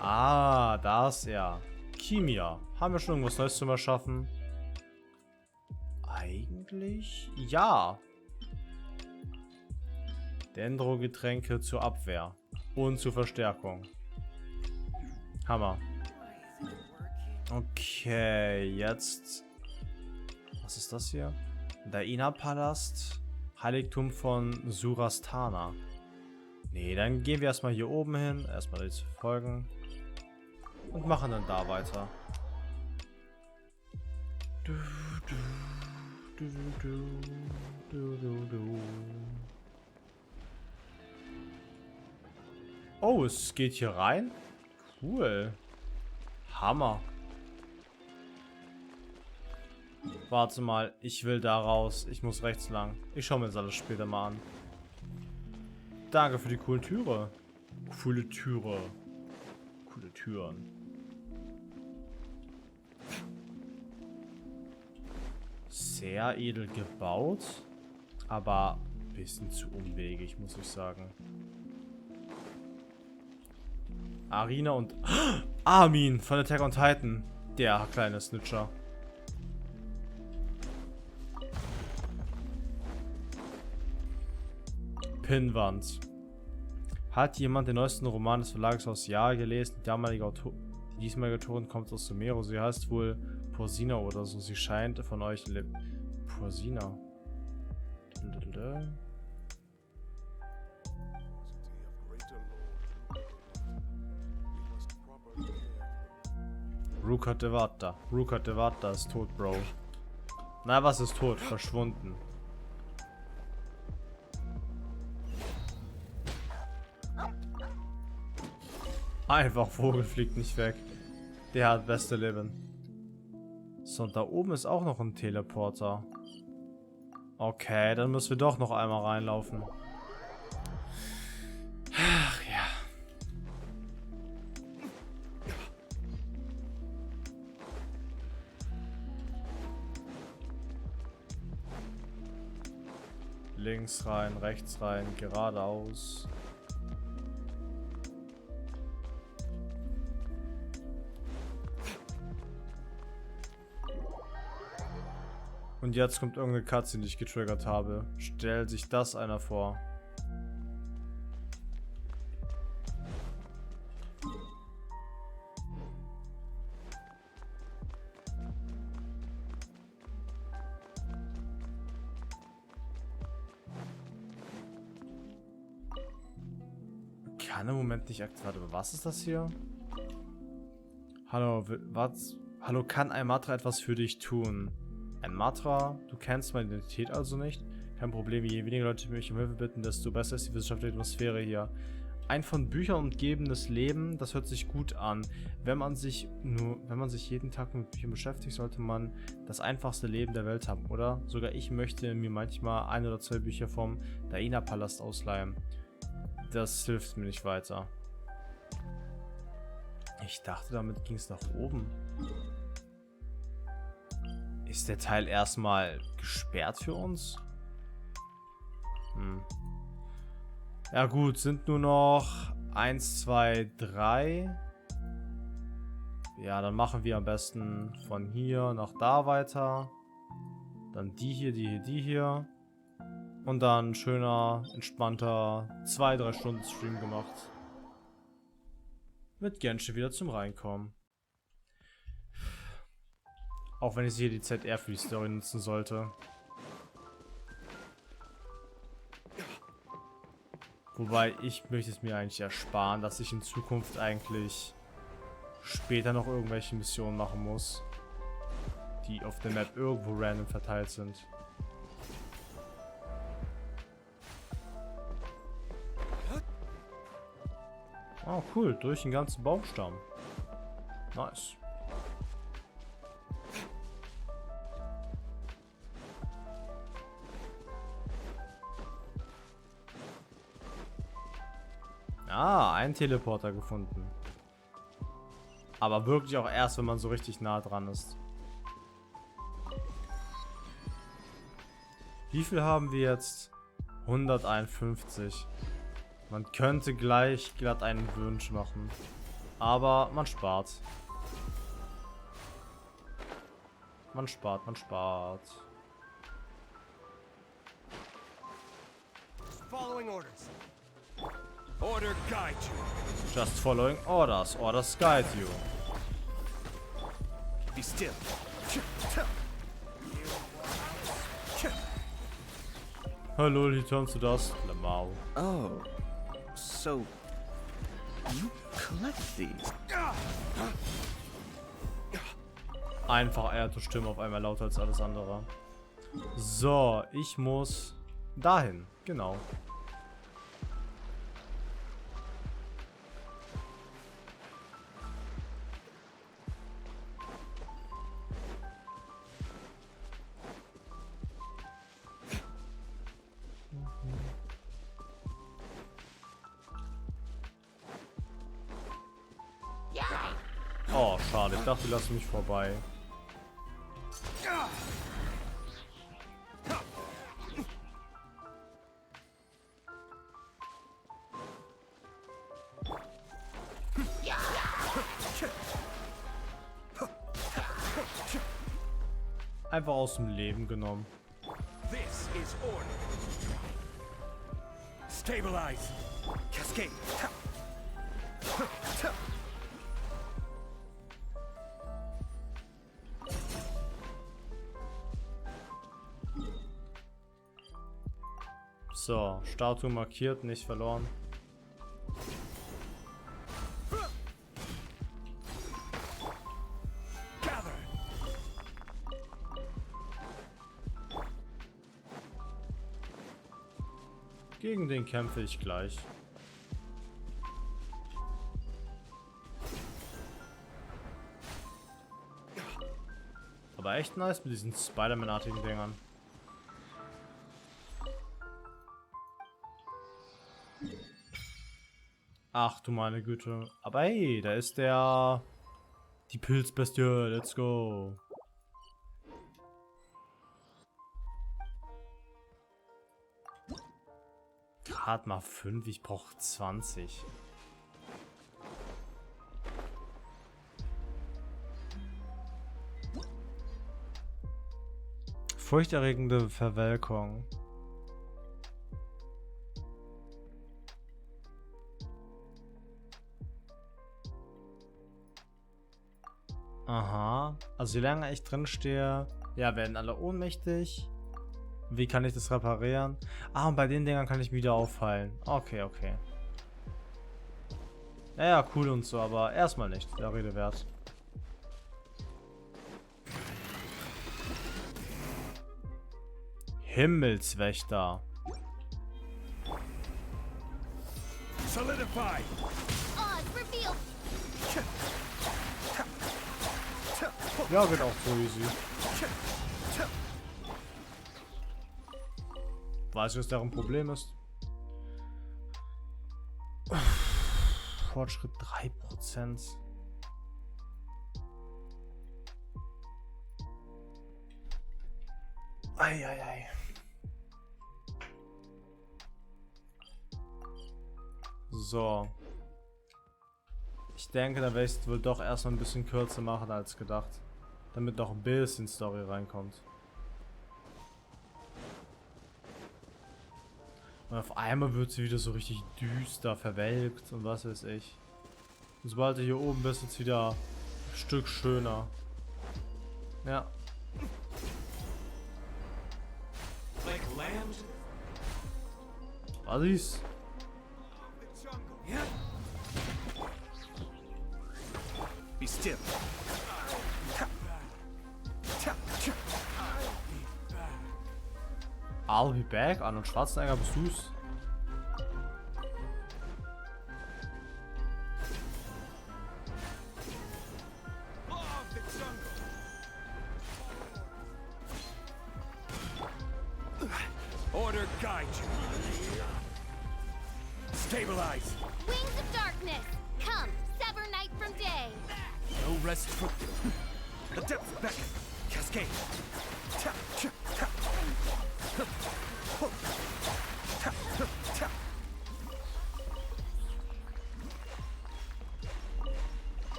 Ah, da ist er. Kimia. Haben wir schon irgendwas Neues zum Erschaffen? Eigentlich ja. Dendro-Getränke zur Abwehr. Und zur Verstärkung. Hammer. Okay, jetzt... Was ist das hier? Daina-Palast. Heiligtum von Surastana. Nee, dann gehen wir erstmal hier oben hin. Erstmal die zu folgen. Und machen dann da weiter. Oh, es geht hier rein? Cool. Hammer. Warte mal, ich will da raus. Ich muss rechts lang. Ich schaue mir das alles später mal an. Danke für die coolen Türe. Coole Türe. Coole Türen. Sehr edel gebaut. Aber ein bisschen zu umwegig, muss ich sagen. Arina und... Armin von Attack on Titan. Der kleine Snitcher. Pinnwand. Hat jemand den neuesten Roman des Verlages aus Jahre gelesen? Die diesmalige Autorin kommt aus Sumeru. Sie heißt wohl Porsina oder so. Sie scheint von euch... Porsina. Ruka Devata. Ruka Devata ist tot, Bro. Na, was ist tot? Verschwunden. Einfach Vogel fliegt nicht weg. Der hat beste Leben. So, und da oben ist auch noch ein Teleporter. Okay, dann müssen wir doch noch einmal reinlaufen. Ach ja. Links rein, rechts rein, geradeaus. Und jetzt kommt irgendeine Cutscene, die ich getriggert habe. Stellt sich das einer vor. Kann im Moment nicht aktiviert. Aber was ist das hier? Hallo, was? Hallo, kann ein Matra etwas für dich tun? Ein Matra? Du kennst meine Identität also nicht? Kein Problem, je weniger Leute mich um Hilfe bitten, desto besser ist die wissenschaftliche Atmosphäre hier. Ein von Büchern umgebenes Leben, das hört sich gut an. Wenn man sich jeden Tag mit Büchern beschäftigt, sollte man das einfachste Leben der Welt haben, oder? Sogar ich möchte mir manchmal 1 oder 2 Bücher vom Daina-Palast ausleihen. Das hilft mir nicht weiter. Ich dachte, damit ging es nach oben. Ist der Teil erstmal gesperrt für uns? Ja gut, sind nur noch 1, 2, 3. Ja, dann machen wir am besten von hier nach da weiter. Dann die hier, die hier, die hier. Und dann schöner, entspannter 2, 3 Stunden Stream gemacht. Mit Genshin wieder zum Reinkommen. Auch wenn ich hier die ZR für die Story nutzen sollte. Wobei, ich möchte es mir eigentlich ersparen, dass ich in Zukunft eigentlich später noch irgendwelche Missionen machen muss, die auf der Map irgendwo random verteilt sind. Oh cool, durch den ganzen Baumstamm. Nice. Ah, ein Teleporter gefunden. Aber wirklich auch erst, wenn man so richtig nah dran ist. Wie viel haben wir jetzt? 151. Man könnte gleich glatt einen Wunsch machen. Aber man spart. Man spart, man spart. Following orders. Order guide you. Just following orders. Orders guide you. Be still. Hallo, he turns to dust. Lamau. Oh, so you collect these? Einfach ehrte Stimme auf einmal lauter als alles andere. So, ich muss dahin. Genau. Oh, schade. Ich dachte, die lassen mich vorbei. Einfach aus dem Leben genommen. This is order. Stabilize. Cascade. So, Statue markiert, nicht verloren. Gather. Gegen den kämpfe ich gleich. Aber echt nice mit diesen Spider-Man-artigen Dingern. Ach du meine Güte. Aber hey, da ist die Pilzbestie. Let's go. Grad mal 5, ich brauche 20. Furchterregende Verwelkung. Aha. Also wie lange ich drin stehe, ja, werden alle ohnmächtig. Wie kann ich das reparieren? Ah, und bei den Dingern kann ich wieder aufheilen. Okay, okay. Ja, cool und so, aber erstmal nicht der Rede wert. Himmelswächter. Solidify. Oz, reveal. Ja, geht auch so easy. Weiß ich, was deren Problem ist. Fortschritt 3%. Eieiei. So. Ich denke, da werde ich es wohl doch erstmal ein bisschen kürzer machen als gedacht. Damit noch ein bisschen Story reinkommt. Und auf einmal wird sie wieder so richtig düster, verwelkt und was weiß ich. Und sobald du hier oben bist, wird es wieder ein Stück schöner. Ja. Like land. Was ist? Yeah. Be still. I'll be back. Arnold Schwarzenegger, bist du's? Order guide you. Stabilize. Wings of darkness. Come, sever night from day. No rest for the depth beckon. Cascade.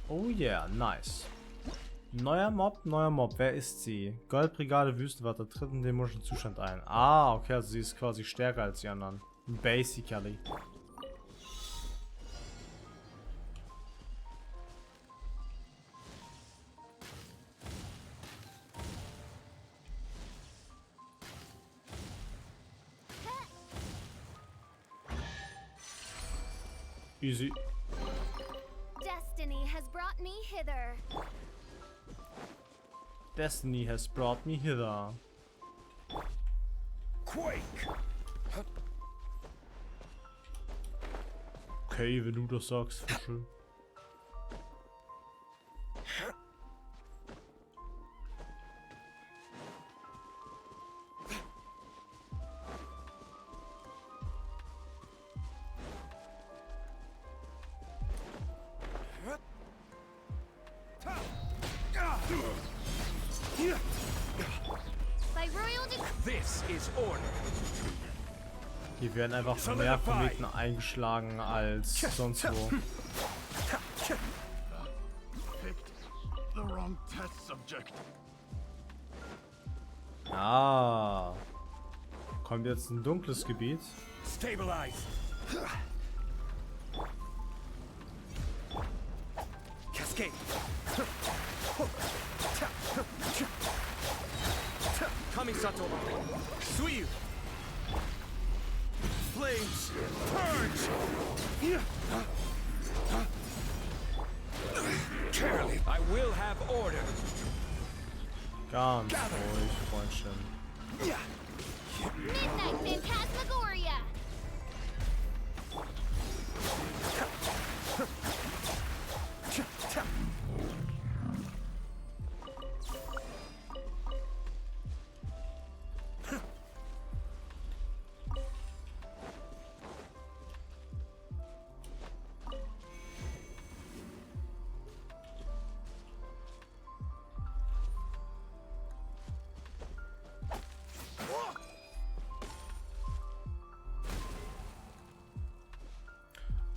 Oh yeah, nice. Neuer Mob. Wer ist sie? Goldbrigade Wüstenwachter tritt in den dämonischen Zustand ein. Ah, okay, also sie ist quasi stärker als die anderen. Basically. Easy. Destiny has brought me hither. Destiny has brought me hither. Quake! Okay, wenn du das sagst, Fische. By royal decree. This is order. Hier werden einfach mehr Kometen eingeschlagen als sonst wo. Picked the wrong test subject. Ah. Kommt jetzt ein dunkles Gebiet. Stabilize. Cascade. Kamisato. Sumeru. Flames. Purge. Carefully. I will have order. Ganz ruhig, Freundchen. Midnight Phantasmagoria.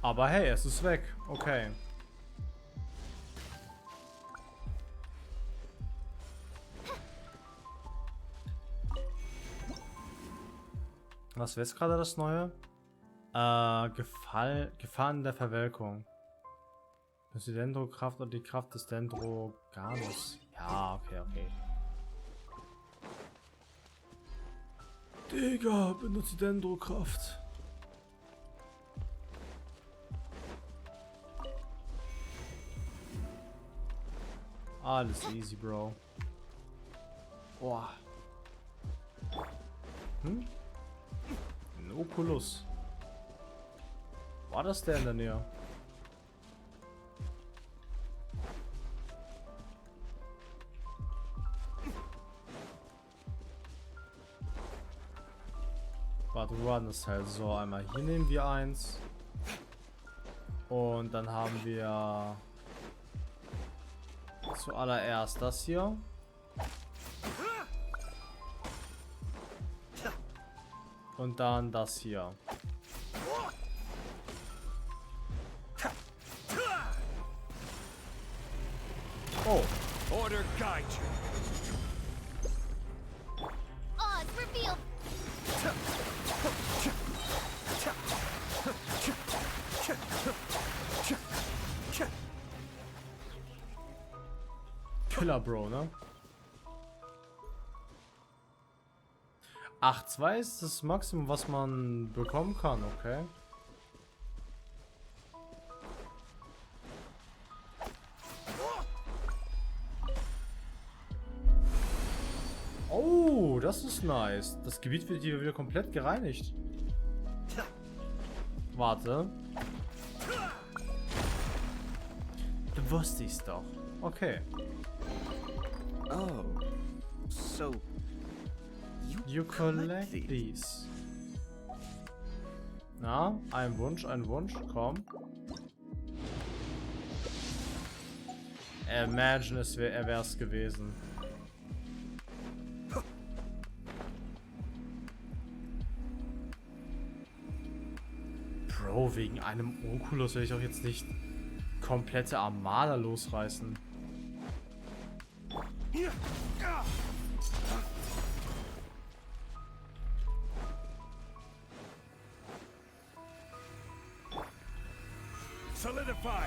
Aber hey, es ist weg. Okay. Was wäre jetzt gerade das Neue? Gefahren der Verwelkung. Das ist die Dendrokraft und die Kraft des Dendroganus. Ja, okay. Digga, benutzt die Dendrokraft. Alles easy, Bro. Boah. Ein Oculus. War das der in der Nähe? Warte, wo war denn das Teil? So, einmal hier nehmen wir eins. Und dann haben wir zuallererst das hier. Und dann das hier. Oh. Order guide you. Oz revealed. Killer, Bro, ne? 8,2 ist das Maximum, was man bekommen kann, okay? Oh, das ist nice. Das Gebiet wird hier wieder komplett gereinigt. Warte. Du wusste ich's doch. Okay. Oh, so You collect these. Na, ein Wunsch, komm. Imagine, er wär's gewesen. Bro, wegen einem Oculus will ich auch jetzt nicht komplette Armada losreißen. Solidify!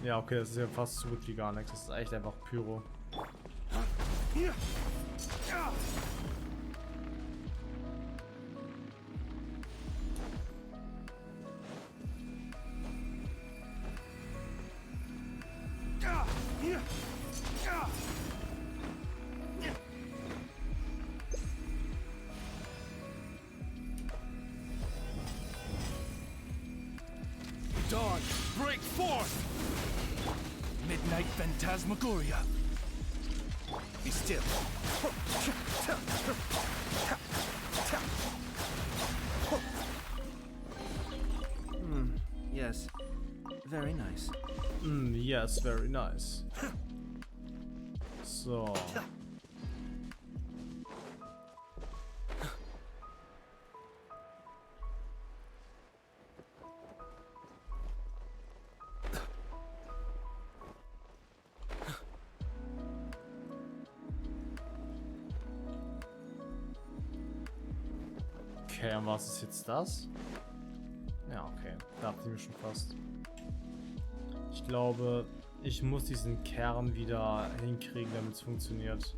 Ja, okay, das ist ja fast so gut wie gar nichts. Das ist echt einfach Pyro. Dawn, break forth! Midnight Phantasmagoria. Be still. Yes. Very nice. Yes, very nice. So. Okay, und was ist jetzt das? Ja, okay. Dachte ich mir schon fast. Ich glaube, ich muss diesen Kern wieder hinkriegen, damit es funktioniert.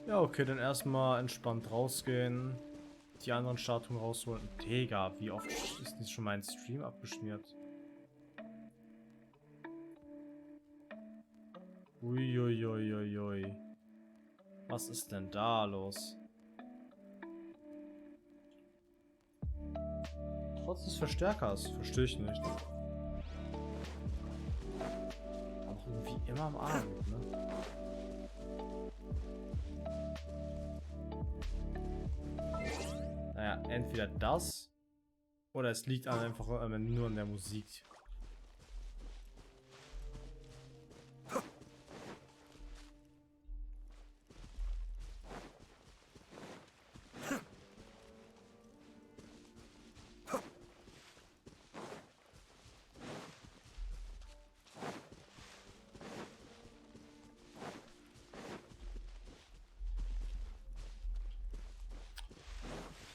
Ja, okay, dann erstmal entspannt rausgehen. Die anderen Statuen rausholen. Digga, wie oft ist nicht schon mein Stream abgeschmiert? Uiuiuiui. Was ist denn da los? Trotz des Verstärkers. Verstehe ich nicht. Auch irgendwie immer am Abend, ne? Naja, entweder das oder es liegt einfach nur an der Musik.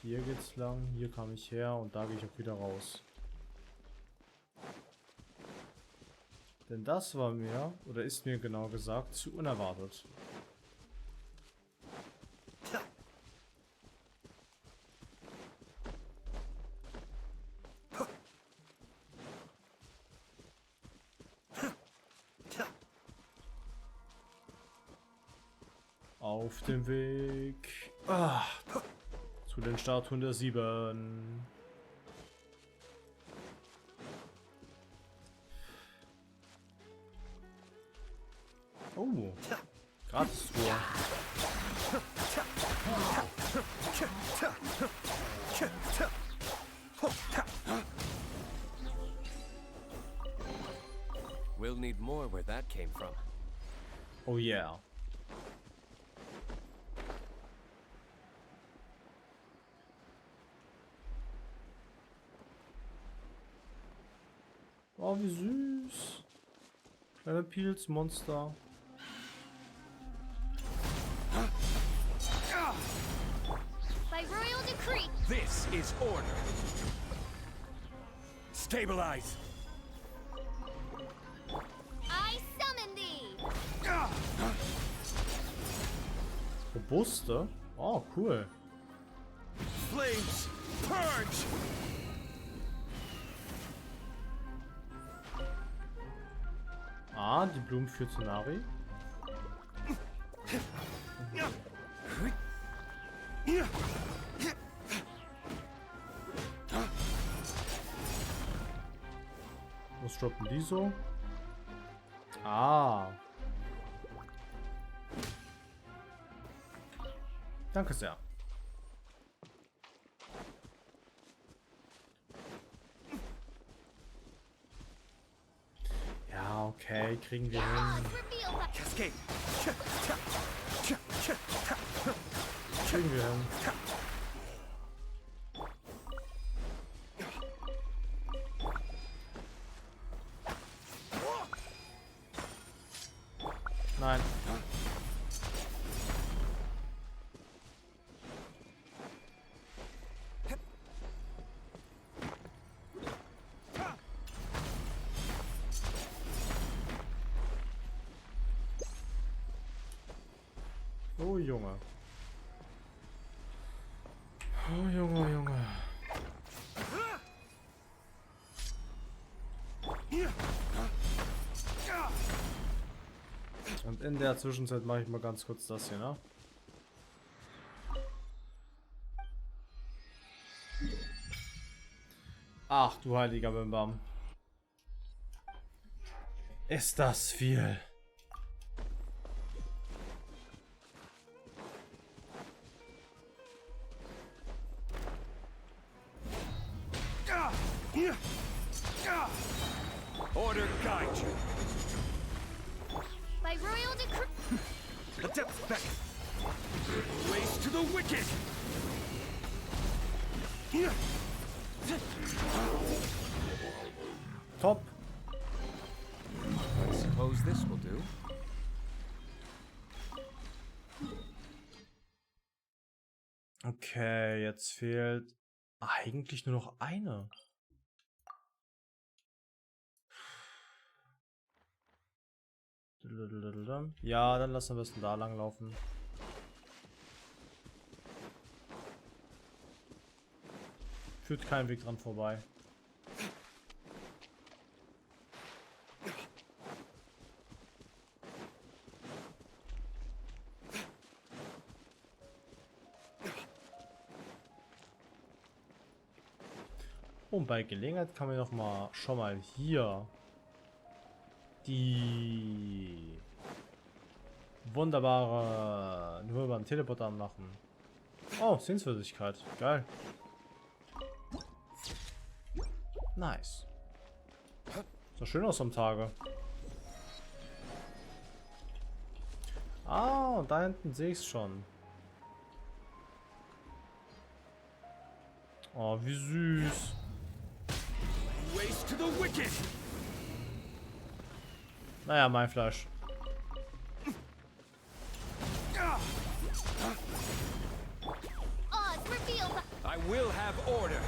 Hier geht's lang, hier kam ich her und da gehe ich auch wieder raus. Denn das war mir, oder ist mir genau gesagt, zu unerwartet. Auf dem Weg zu den Statuen der 7. Oh, Gratis-Tour. We'll need more where that came from. Oh yeah. Oh, wie süß. Kleine Pilzmonster. By royal decree, This is order. Stabilize. I summon thee. Robuste? Oh, cool. Flames, purge. Ah, die Blumen für Tsunari. Was droppen die so? Ah. Danke sehr. Okay, kriegen wir hin. Cascade. Kriegen wir hin. Nein. Oh Junge. Oh Junge, Junge. Und in der Zwischenzeit mache ich mal ganz kurz das hier, ne? Ach du heiliger Bimbam. Ist das viel? Order guide you. By royal decree. Adept back. Race to the wicked. Top. I suppose this will do. Okay, jetzt fehlt eigentlich nur noch eine. Ja, dann lassen wir es da lang laufen. Führt kein Weg dran vorbei. Und bei Gelegenheit kann man noch mal schon mal hier die wunderbare nur beim Teleporter machen. Oh, Sehenswürdigkeit. Geil. Nice. So schön aus am Tage. Ah, und da hinten sehe ich es schon. Oh, wie süß. Race to the wicked. Naja, mein Fleisch. Oz revealed by I will have order.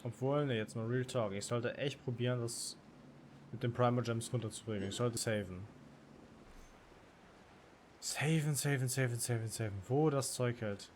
Obwohl, ne, jetzt mal Real Talk. Ich sollte echt probieren, das mit den Primal Gems runterzubringen. Ich sollte saven. Saven. Wo das Zeug hält.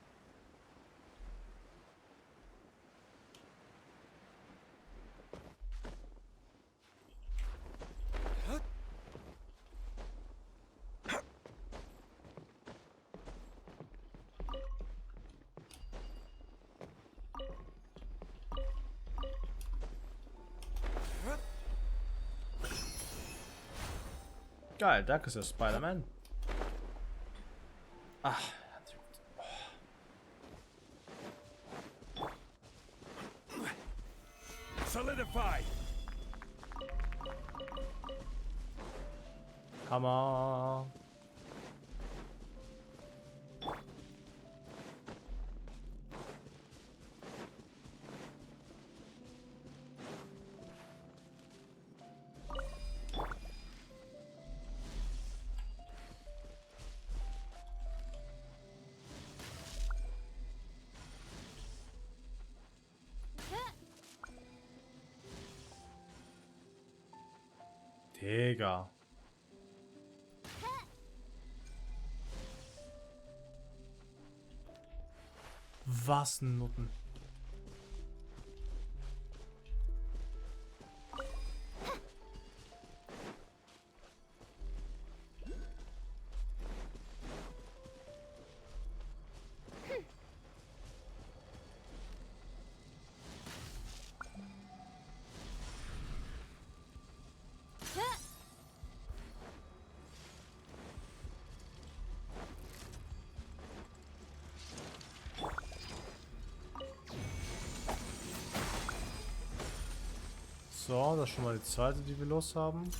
Geil, danke sehr, Spider-Man. Ach, Solidify. Hammer. Digga. Was ein Nutten. So, das ist schon mal die zweite, die wir los haben.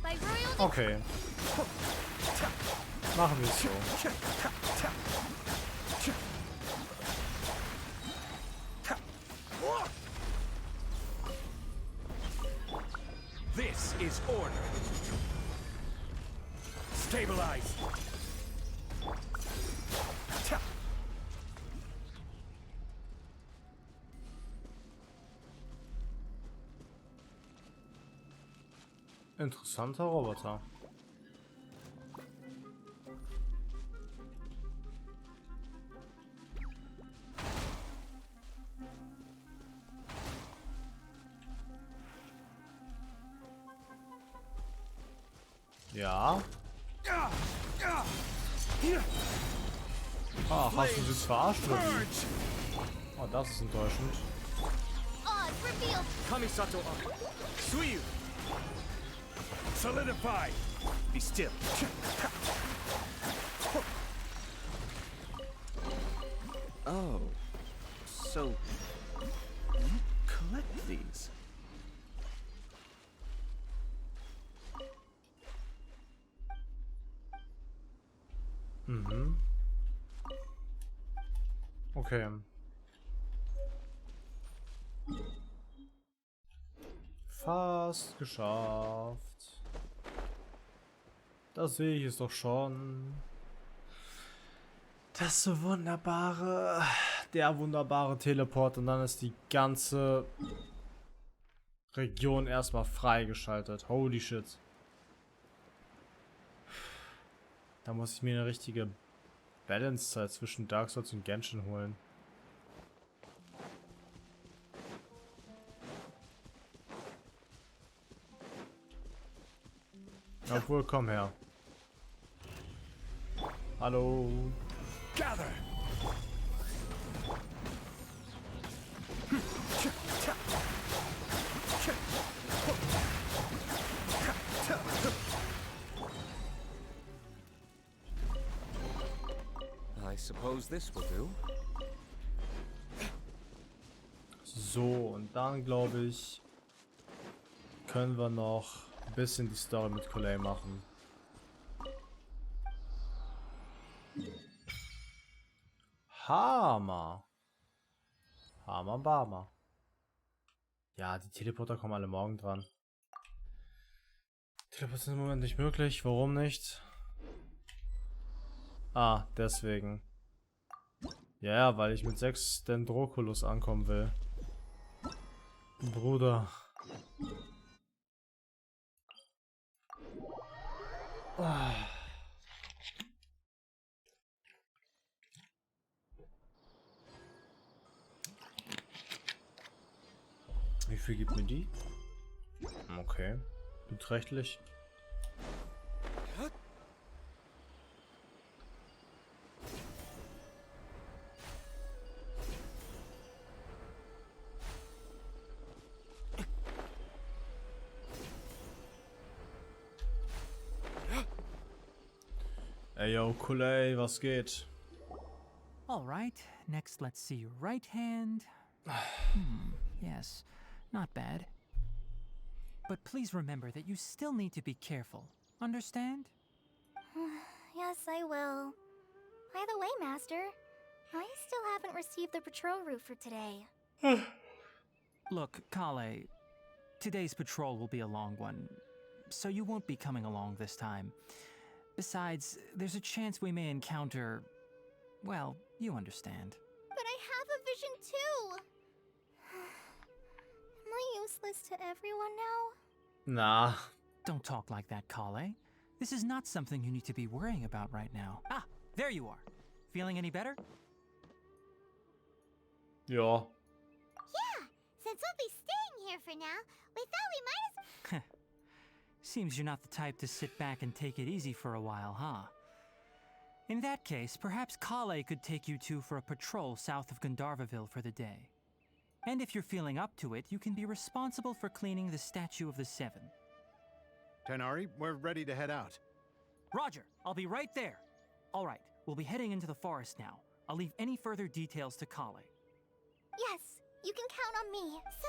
By royal Okay. Machen wir es so. This is order. Stabilize. Interessanter Roboter. Ja. Ach, hast du sie verarscht oder wie? Oh, das ist enttäuschend. odds revealed. Kamisato up. Suyu. Solidify. Be still. Oh, so you collect these? Mhm. Okay. Fast geschafft. Das sehe ich es doch schon. Das wunderbare, der wunderbare Teleport und dann ist die ganze Region erstmal freigeschaltet. Holy shit. Da muss ich mir eine richtige Balance-Zeit zwischen Dark Souls und Genshin holen. Obwohl, komm her. Hallo. Gather. I suppose this will do. So, und dann glaube ich, können wir noch ein bisschen die Story mit Coley machen. Hammer. Hammer, Barmer. Ja, die Teleporter kommen alle morgen dran. Teleporter sind im Moment nicht möglich. Warum nicht? Ah, deswegen. Ja, weil ich mit 6 Dendroculus ankommen will. Bruder. Ah. Wie viel gibt mir die? Okay. Beträchtlich. Ey, yo, Coley, was geht? All right, next let's see your right hand. Yes, not bad. But please remember that you still need to be careful. Understand? Yes, I will. By the way, Master, I still haven't received the patrol route for today. Look, Kale, today's patrol will be a long one, so you won't be coming along this time. Besides, there's a chance we may encounter... well, you understand. But I have a vision too! Am I useless to everyone now? Na. Don't talk like that, Kale. This is not something you need to be worrying about right now. Ah, there you are. Feeling any better? Ja. Yeah, since we'll be staying here for now, we thought we might as Seems you're not the type to sit back and take it easy for a while, huh? In that case, perhaps Kale could take you two for a patrol south of Gandharvaville for the day. And if you're feeling up to it, you can be responsible for cleaning the Statue of the Seven. Tenari, we're ready to head out. Roger, I'll be right there. All right, we'll be heading into the forest now. I'll leave any further details to Kale. Yes, you can count on me. So,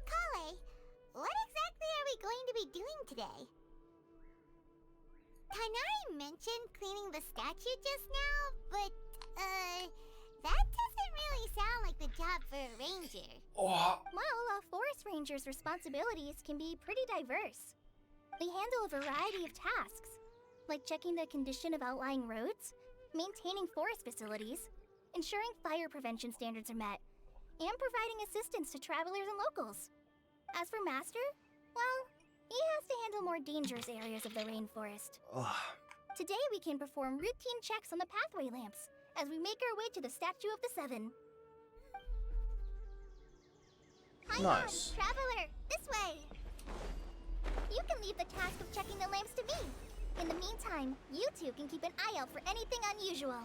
Kale, what exactly are we going to be doing today? Kainari mentioned cleaning the statue just now, but, that doesn't really sound like the job for a ranger. Oh, Well, a forest ranger's responsibilities can be pretty diverse. They handle a variety of tasks, like checking the condition of outlying roads, maintaining forest facilities, ensuring fire prevention standards are met, and providing assistance to travelers and locals. As for Master, well, he has to handle more dangerous areas of the rainforest. Today we can perform routine checks on the pathway lamps as we make our way to the Statue of the Seven. nice. Traveler, this way! You can leave the task of checking the lamps to me. In the meantime, you two can keep an eye out for anything unusual.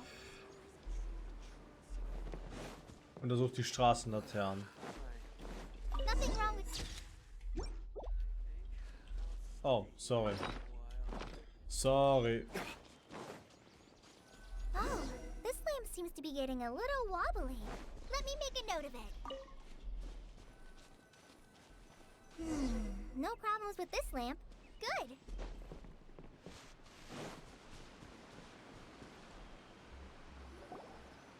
Untersucht die Straßenlaternen. Nothing wrong with... Oh, sorry. Sorry. Oh, this lamp seems to be getting a little wobbly. Let me make a note of it. No problems with this lamp. Good.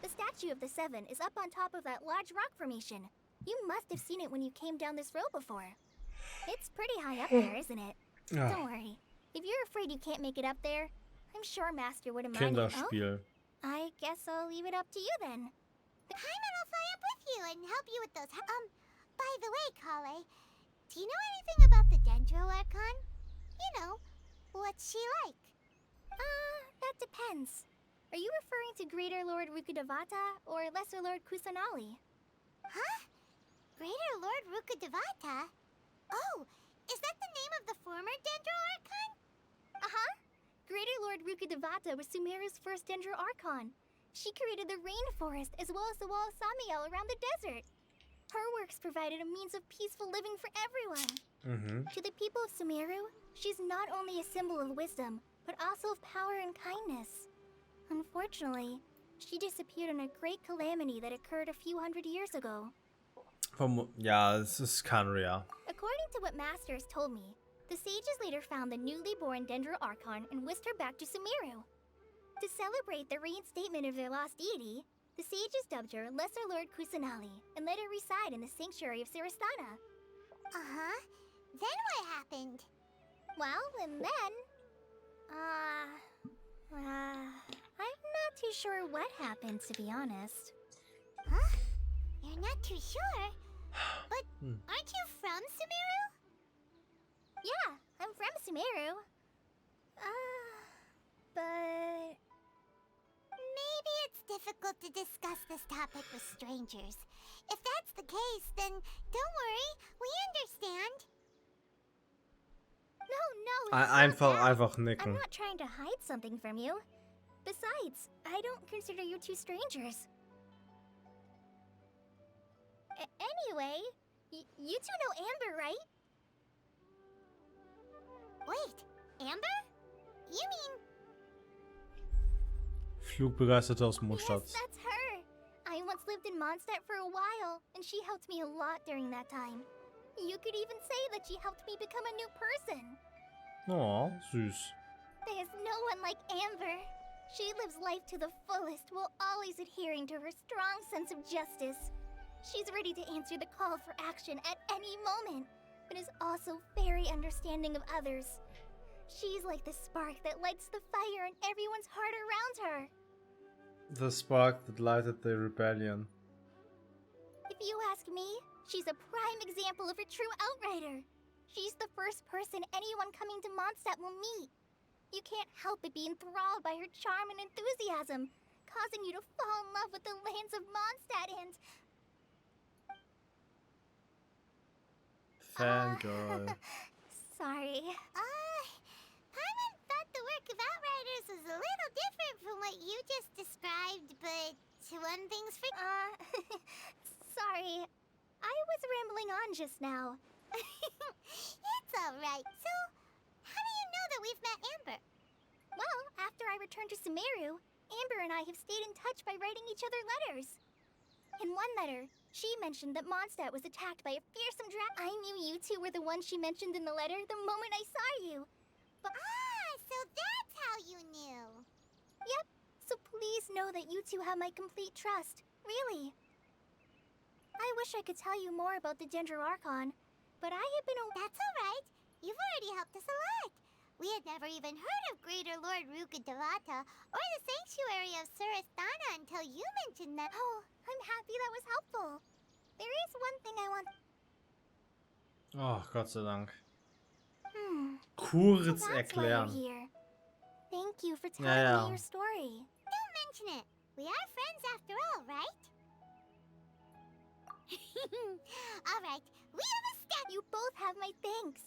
The Statue of the Seven is up on top of that large rock formation. You must have seen it when you came down this road before. It's pretty high up there, isn't it? Ja. Don't worry. If you're afraid you can't make it up there, I'm sure Master wouldn't mind. Kinderspiel. I guess I'll leave it up to you then. Paimon will fly up with you and help you with those. By the way, Kale, do you know anything about the Dendro Archon? You know, what's she like? That depends. Are you referring to Greater Lord Rukkhadevata or Lesser Lord Kusanali? Huh? Greater Lord Rukkhadevata? Oh, is that the name of the former Dendro Archon? Uh-huh. Greater Lord Rukkhadevata was Sumeru's first Dendro Archon. She created the rainforest as well as the wall of Samiel around the desert. Her works provided a means of peaceful living for everyone. To the people of Sumeru, she's not only a symbol of wisdom, but also of power and kindness. Unfortunately, she disappeared in a great calamity that occurred a few hundred years ago. Ja, es ist Kanria. According to what Master has told me, the sages later found the newly born Dendro Archon and whisked her back to Sumeru. To celebrate the reinstatement of their lost deity, the sages dubbed her Lesser Lord Kusanali and let her reside in the sanctuary of Sarastana. Uh-huh. Then what happened? Well, and then... I'm not too sure what happened, to be honest. Huh? You're not too sure? But aren't you from Sumeru? Yeah, I'm from Sumeru. But... Maybe it's difficult to discuss this topic with strangers. If that's the case, then don't worry, we understand. No, it's not that. Einfach I'm nicken. not trying to hide something from you. Besides, I don't consider you two strangers. Anyway, you two know Amber, right? Wait, Amber? You mean... Flugbegeisterte aus Yes, Mondstadt. that's her. I once lived in Mondstadt for a while, and she helped me a lot during that time. You could even say that she helped me become a new person. Oh, süß. There's no one like Amber. She lives life to the fullest while always adhering to her strong sense of justice. She's ready to answer the call for action at any moment, but is also very understanding of others. She's like the spark that lights the fire in everyone's heart around her. The spark that lighted the rebellion. If you ask me, she's a prime example of a true outrider. She's the first person anyone coming to Mondstadt will meet. You can't help but be enthralled by her charm and enthusiasm, causing you to fall in love with the lands of Mondstadt and... Fangirl. Sorry. Paimon thought the work of Outriders was a little different from what you just described, but one thing's for... Sorry. I was rambling on just now. It's alright. So, how do you know that we've met Amber? Well, after I returned to Sumeru, Amber and I have stayed in touch by writing each other letters. In one letter, she mentioned that Mondstadt was attacked by a fearsome dragon. I knew you two were the ones she mentioned in the letter the moment I saw you. But So that's how you knew. yep, so please know that you two have my complete trust. Really. I wish I could tell you more about the Ginger Archon, but I have been That's alright. You've already helped us a lot. We had never even heard of Greater Lord Ruka Devata or the Sanctuary of Surasthana until you mentioned them. Oh, I'm happy that was helpful. There is one thing I want. Oh, Gott sei Dank. So Kurz that's why you're erklären. here. Thank you for telling Ja, ja. me your story. Don't mention it. We are friends after all, right? Alright, we have a step. You both have my thanks.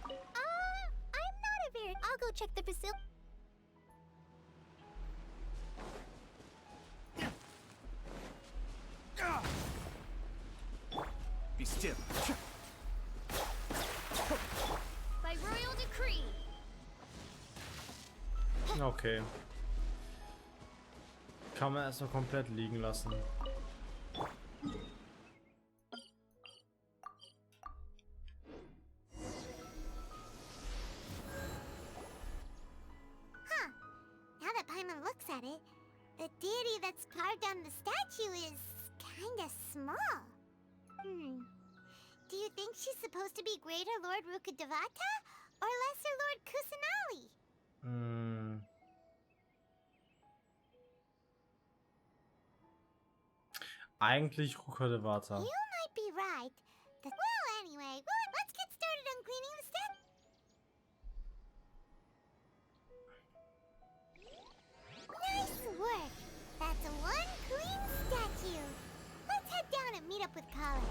I'm not a very. I'll go check the facility. Be still. By royal decree. Okay. Kann man erstmal komplett liegen lassen. Now that Paimon looks at it, the deity that's carved on the statue is kinda small. Do you think she's supposed to be Greater Lord Ruka Devata or Lesser Lord Kusanali? Eigentlich Ruka Devata. You might be right. Well, anyway, let's get started on cleaning the statue. Nice work. That's one clean statue. Let's head down and meet up with Kale.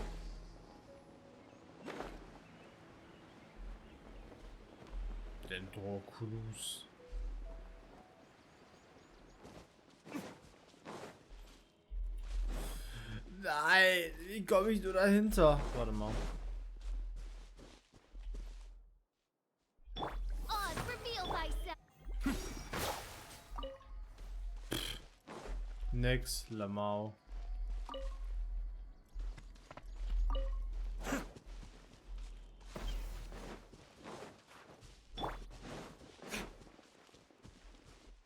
Dendroculus. Nein, wie komme ich nur dahinter? Warte mal. Oz, reveal thyself. Nix, Lamau.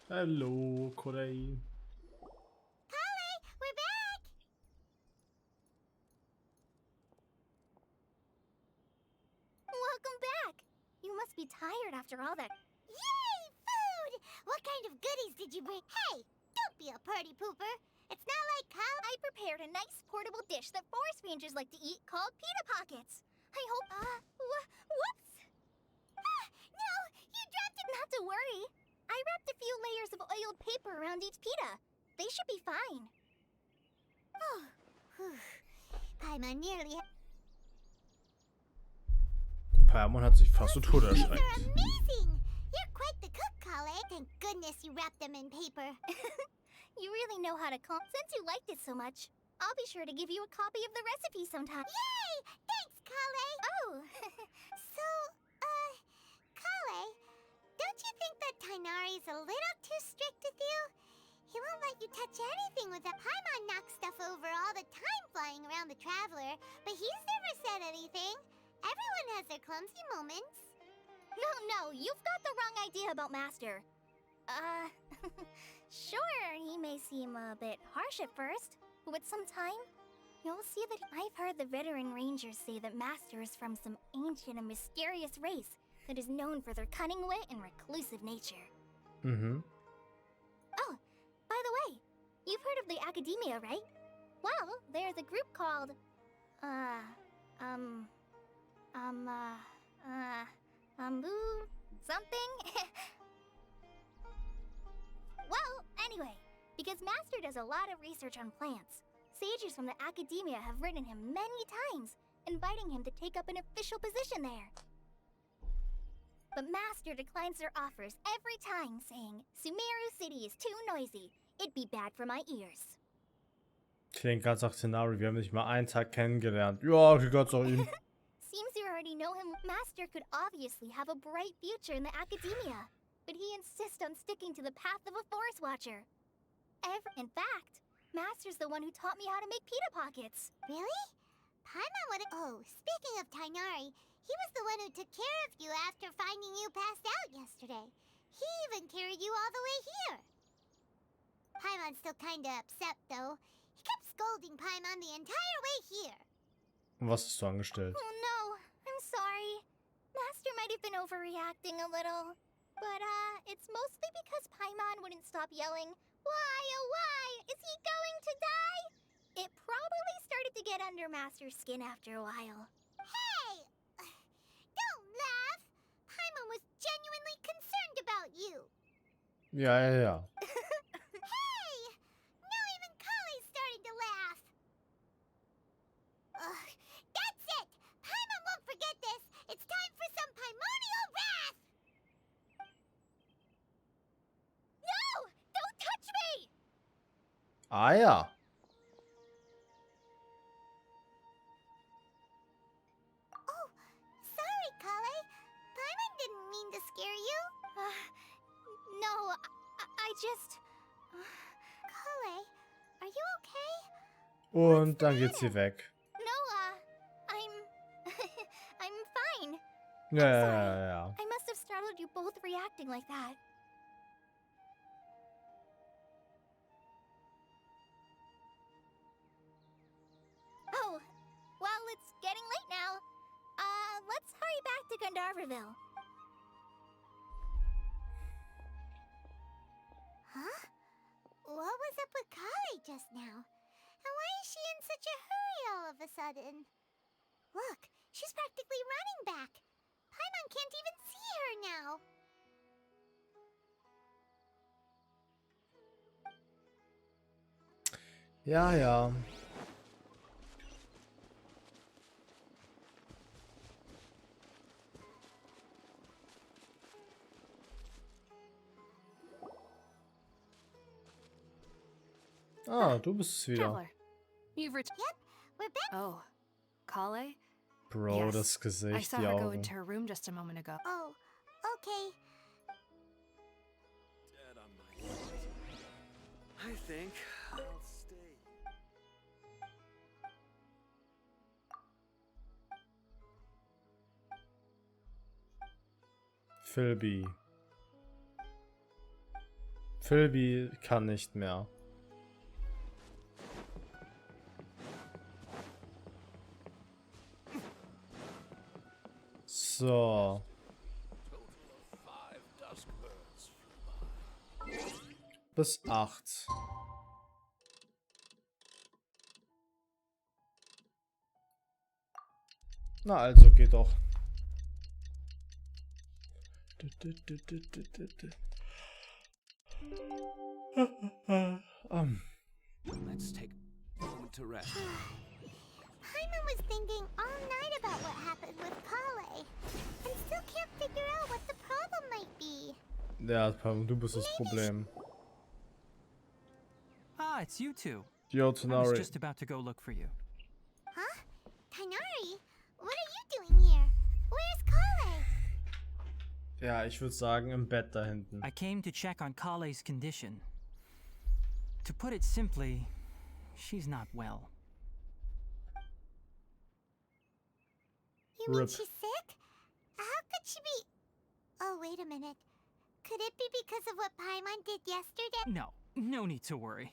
Hello, Korei. Kale, we're back! Welcome back. You must be tired after all that. Yay, food! What kind of goodies did you bring? Hey, don't be a party pooper. It's not like Kale. I prepared a nice portable dish that forest rangers like to eat called pita pockets. I hope. Whoops! No, you dropped it! Not to worry. I wrapped a few layers of oiled paper around each pita. They should be fine. Oh, whew. Paimon nearly. Paimon hat sich fast zu Tode These erschreckt. are amazing! You're quite the cook, Kale. Thank goodness you wrapped them in paper. You really know how to cook. Since you liked it so much, I'll be sure to give you a copy of the recipe sometime. Yay! Thanks, Kale! Oh, So, Kale, don't you think that Tainari's a little too strict with you? He won't let you touch anything with that. Paimon knocks stuff over all the time flying around the Traveler, but he's never said anything. Everyone has their clumsy moments. no, you've got the wrong idea about Master. Sure, he may seem a bit harsh at first, but with some time, you'll see that I've heard the veteran rangers say that Master is from some ancient and mysterious race that is known for their cunning wit and reclusive nature. Mhm. Oh, by the way, you've heard of the Academia, right? Well, there's a group called, something? Well, anyway, because Master does a lot of research on plants, sages from the Academia have written him many times, inviting him to take up an official position there. But Master declines their offers every time, saying, Sumeru City is too noisy. It'd be bad for my ears. Klingt ganz nach Szenario. Wir haben nicht mal einen Tag kennengelernt. Ja, wie Gott soll ihn. Seems you already know him, Master could obviously have a bright future in the academia, but he insists on sticking to the path of a forest watcher. In fact, Master's the one who taught me how to make pita pockets. Really? Paimon would. Oh, speaking of Tainari, he was the one who took care of you after finding you passed out yesterday. He even carried you all the way here. Paimon's still kinda upset, though. He kept scolding Paimon the entire way here. Was hast du angestellt? Oh no, I'm sorry. Master might have been overreacting a little. But, it's mostly because Paimon wouldn't stop yelling, "Why, oh why, is he going to die?" It probably started to get under Master's skin after a while. Hey! Don't laugh! Paimon was genuinely concerned about you. Ja, ja, ja. Hey! Now even Kali's starting to laugh. Ugh, that's it! Paimon won't forget this! It's time for some Paimonial wrath! No! Don't touch me! Ah ja. Oh, sorry, Kale. Paimon didn't mean to scare you. No, I just... Kale, are you okay? Und dann geht sie weg. No, I'm... I'm fine. Ja, ja, ja, ja. I must have startled you both reacting like that. Oh, well, it's getting late now. Let's hurry back to Gandharville. Huh? What was up with Kale just now? And why is she in such a hurry all of a sudden? Look, she's practically running back. Paimon can't even see her now. Ja, ja. Ah, du bist es wieder. Traveler, you've returned. Yep, we're back. Oh, Kale? Bro, Yes, das I Gesicht, saw die her go Augen. into her room just a moment ago. Oh, okay. Dead on my feet. I think I'll stay. Philby. Philby kann nicht mehr. So. Bis 8. Na also, geht doch. Let's take a moment to rest. Paimon was thinking all night about what happened with Kale, and still can't figure out what the problem might be. Ja, du bist das Problem. Ah, it's you two. Yo, I was Tonari. just about to go look for you. Huh? Tainari? What are you doing here? Where's Kale? Ja, ich würde sagen im Bett da hinten. I came to check on Kale's condition. To put it simply, she's not well. You mean Rip. she's sick? How could she be... Oh, wait a minute. Could it be because of what Paimon did yesterday? No need to worry.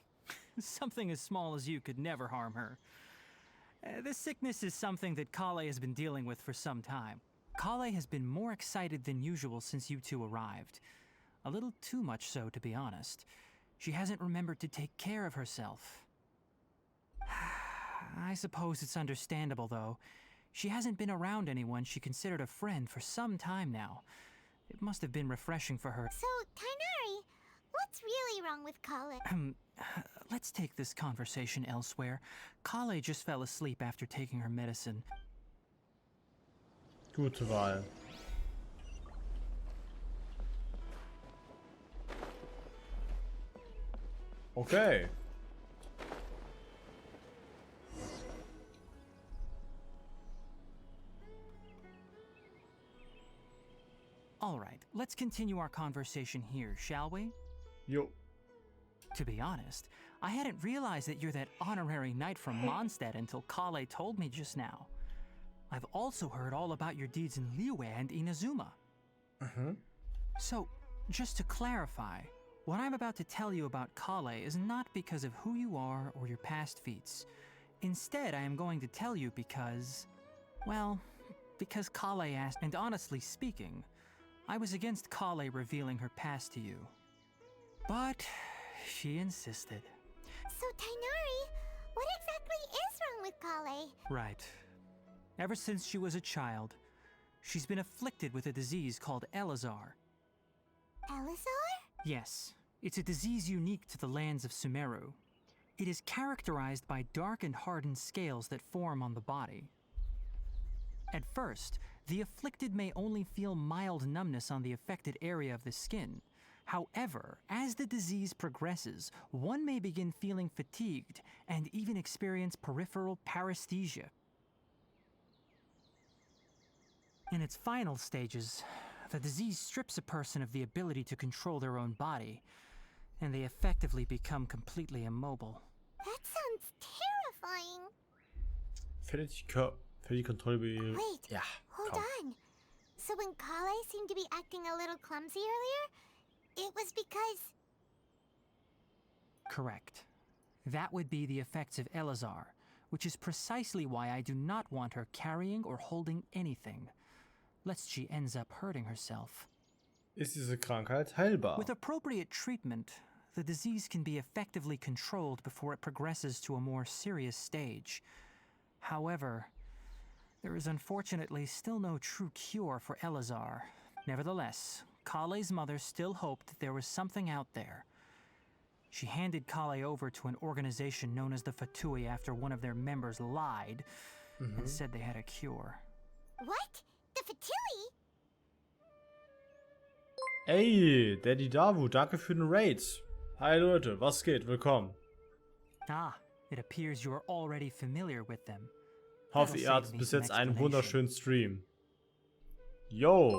Something as small as you could never harm her. This sickness is something that Kale has been dealing with for some time. Kale has been more excited than usual since you two arrived. A little too much so, to be honest. She hasn't remembered to take care of herself. I suppose it's understandable, though. She hasn't been around anyone she considered a friend for some time now. It must have been refreshing for her. So, Tainari, what's really wrong with Kale? Let's take this conversation elsewhere. Kale just fell asleep after taking her medicine. Gute Wahl. Okay. right, let's continue our conversation here, shall we? Jo. To be honest, I hadn't realized that you're that honorary knight from Mondstadt until Kale told me just now. I've also heard all about your deeds in Liyue and Inazuma. So, just to clarify, what I'm about to tell you about Kale is not because of who you are or your past feats. Instead, I am going to tell you because, well, because Kale asked, and honestly speaking, I was against Kale revealing her past to you. But she insisted. So, Tainari, what exactly is wrong with Kale? Right. Ever since she was a child, she's been afflicted with a disease called Elazar. Elazar? Yes, it's a disease unique to the lands of Sumeru. It is characterized by dark and hardened scales that form on the body. At first, the afflicted may only feel mild numbness on the affected area of the skin. However, as the disease progresses, one may begin feeling fatigued and even experience peripheral paresthesia. In its final stages, the disease strips a person of the ability to control their own body, and they effectively become completely immobile. That sounds terrifying. Für die Kontrolle über ihre... Wait, Ja, hold komm. on. So when Kale seemed to be acting a little clumsy earlier, it was because... Correct. That would be the effects of Elazar, which is precisely why I do not want her carrying or holding anything, lest she ends up hurting herself. Ist diese Krankheit heilbar? With appropriate treatment, the disease can be effectively controlled before it progresses to a more serious stage. However, there is unfortunately still no true cure for Elazar. Nevertheless, Kale's mother still hoped that there was something out there. She handed Kale over to an organization known as the Fatui after one of their members lied and said they had a cure. What? The Fatui? Ey, Daddy Davu, danke für den Raid. Hi Leute, was geht? Willkommen. Ah, it appears you are already familiar with them. Hoffe, ihr hattet bis jetzt einen wunderschönen Stream. Yo,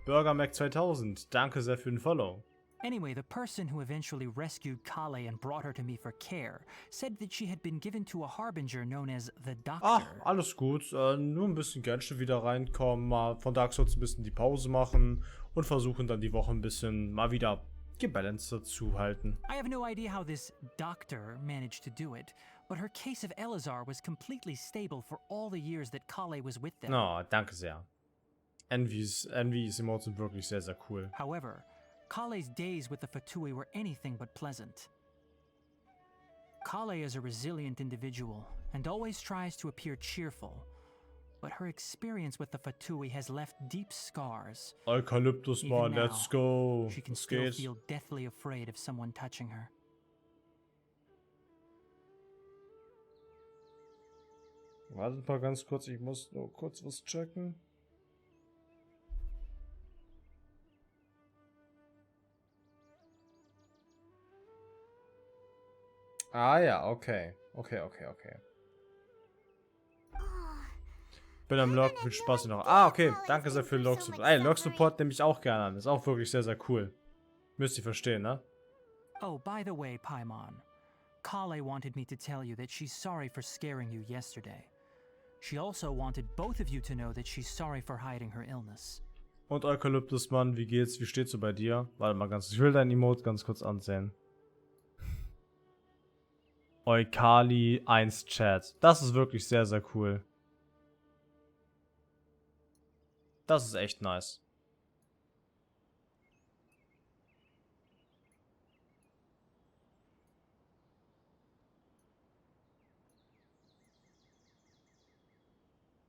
Burger Mac 2000, danke sehr für den Follow. Anyway, the person who eventually rescued Kale and brought her to me for care said that she had been given to a harbinger known as the Doctor. Ach, alles gut. Nur ein bisschen Genshin wieder reinkommen, mal von Dark Souls ein bisschen die Pause machen und versuchen dann die Woche ein bisschen mal wieder gebalanced zu halten. I have no idea how this Doctor managed to do it, but her case of Elazar was completely stable for all the years that Kale was with them. Oh, danke sehr. Envy's Emotes sind wirklich sehr, sehr cool. However, Kale's days with the Fatui were anything but pleasant. Kale is a resilient individual and always tries to appear cheerful, but her experience with the Fatui has left deep scars. Eukalyptus, Even man, now, let's go. She can Was still geht? feel deathly afraid of someone touching her. Wartet mal ganz kurz, ich muss nur kurz was checken. Ah ja, okay. Okay. Bin am Log, viel Spaß noch. Ah, okay, danke sehr für den Log-Support. Ey, Log-Support nehme ich auch gerne an. Ist auch wirklich sehr, sehr cool. Müsst ihr verstehen, ne? Oh, by the way, Paimon, Kale wanted me to tell you that she's sorry for scaring you yesterday. She also wanted both of you to know that she's sorry for hiding her illness. Und Eukalyptus, Mann, wie geht's? Wie steht's so bei dir? Warte mal ganz, ich will dein Emote ganz kurz ansehen. Eukali 1 Chat. Das ist wirklich sehr, sehr cool. Das ist echt nice.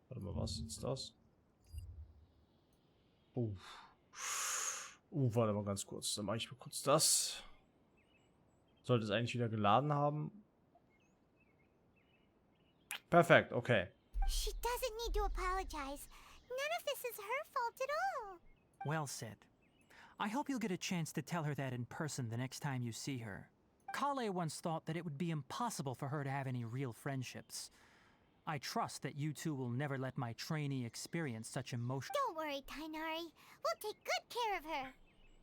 Warte mal, was ist jetzt das? Warte mal ganz kurz. Dann mache ich mal kurz das. Sollte es eigentlich wieder geladen haben. Perfekt, okay. She doesn't need to apologize. None of this is her fault at all. Well said. I hope you'll get a chance to tell her that in person the next time you see her. Kale once thought that it would be impossible for her to have any real friendships. I trust that you two will never let my trainee experience such emotion. Don't worry, Tainari. We'll take good care of her.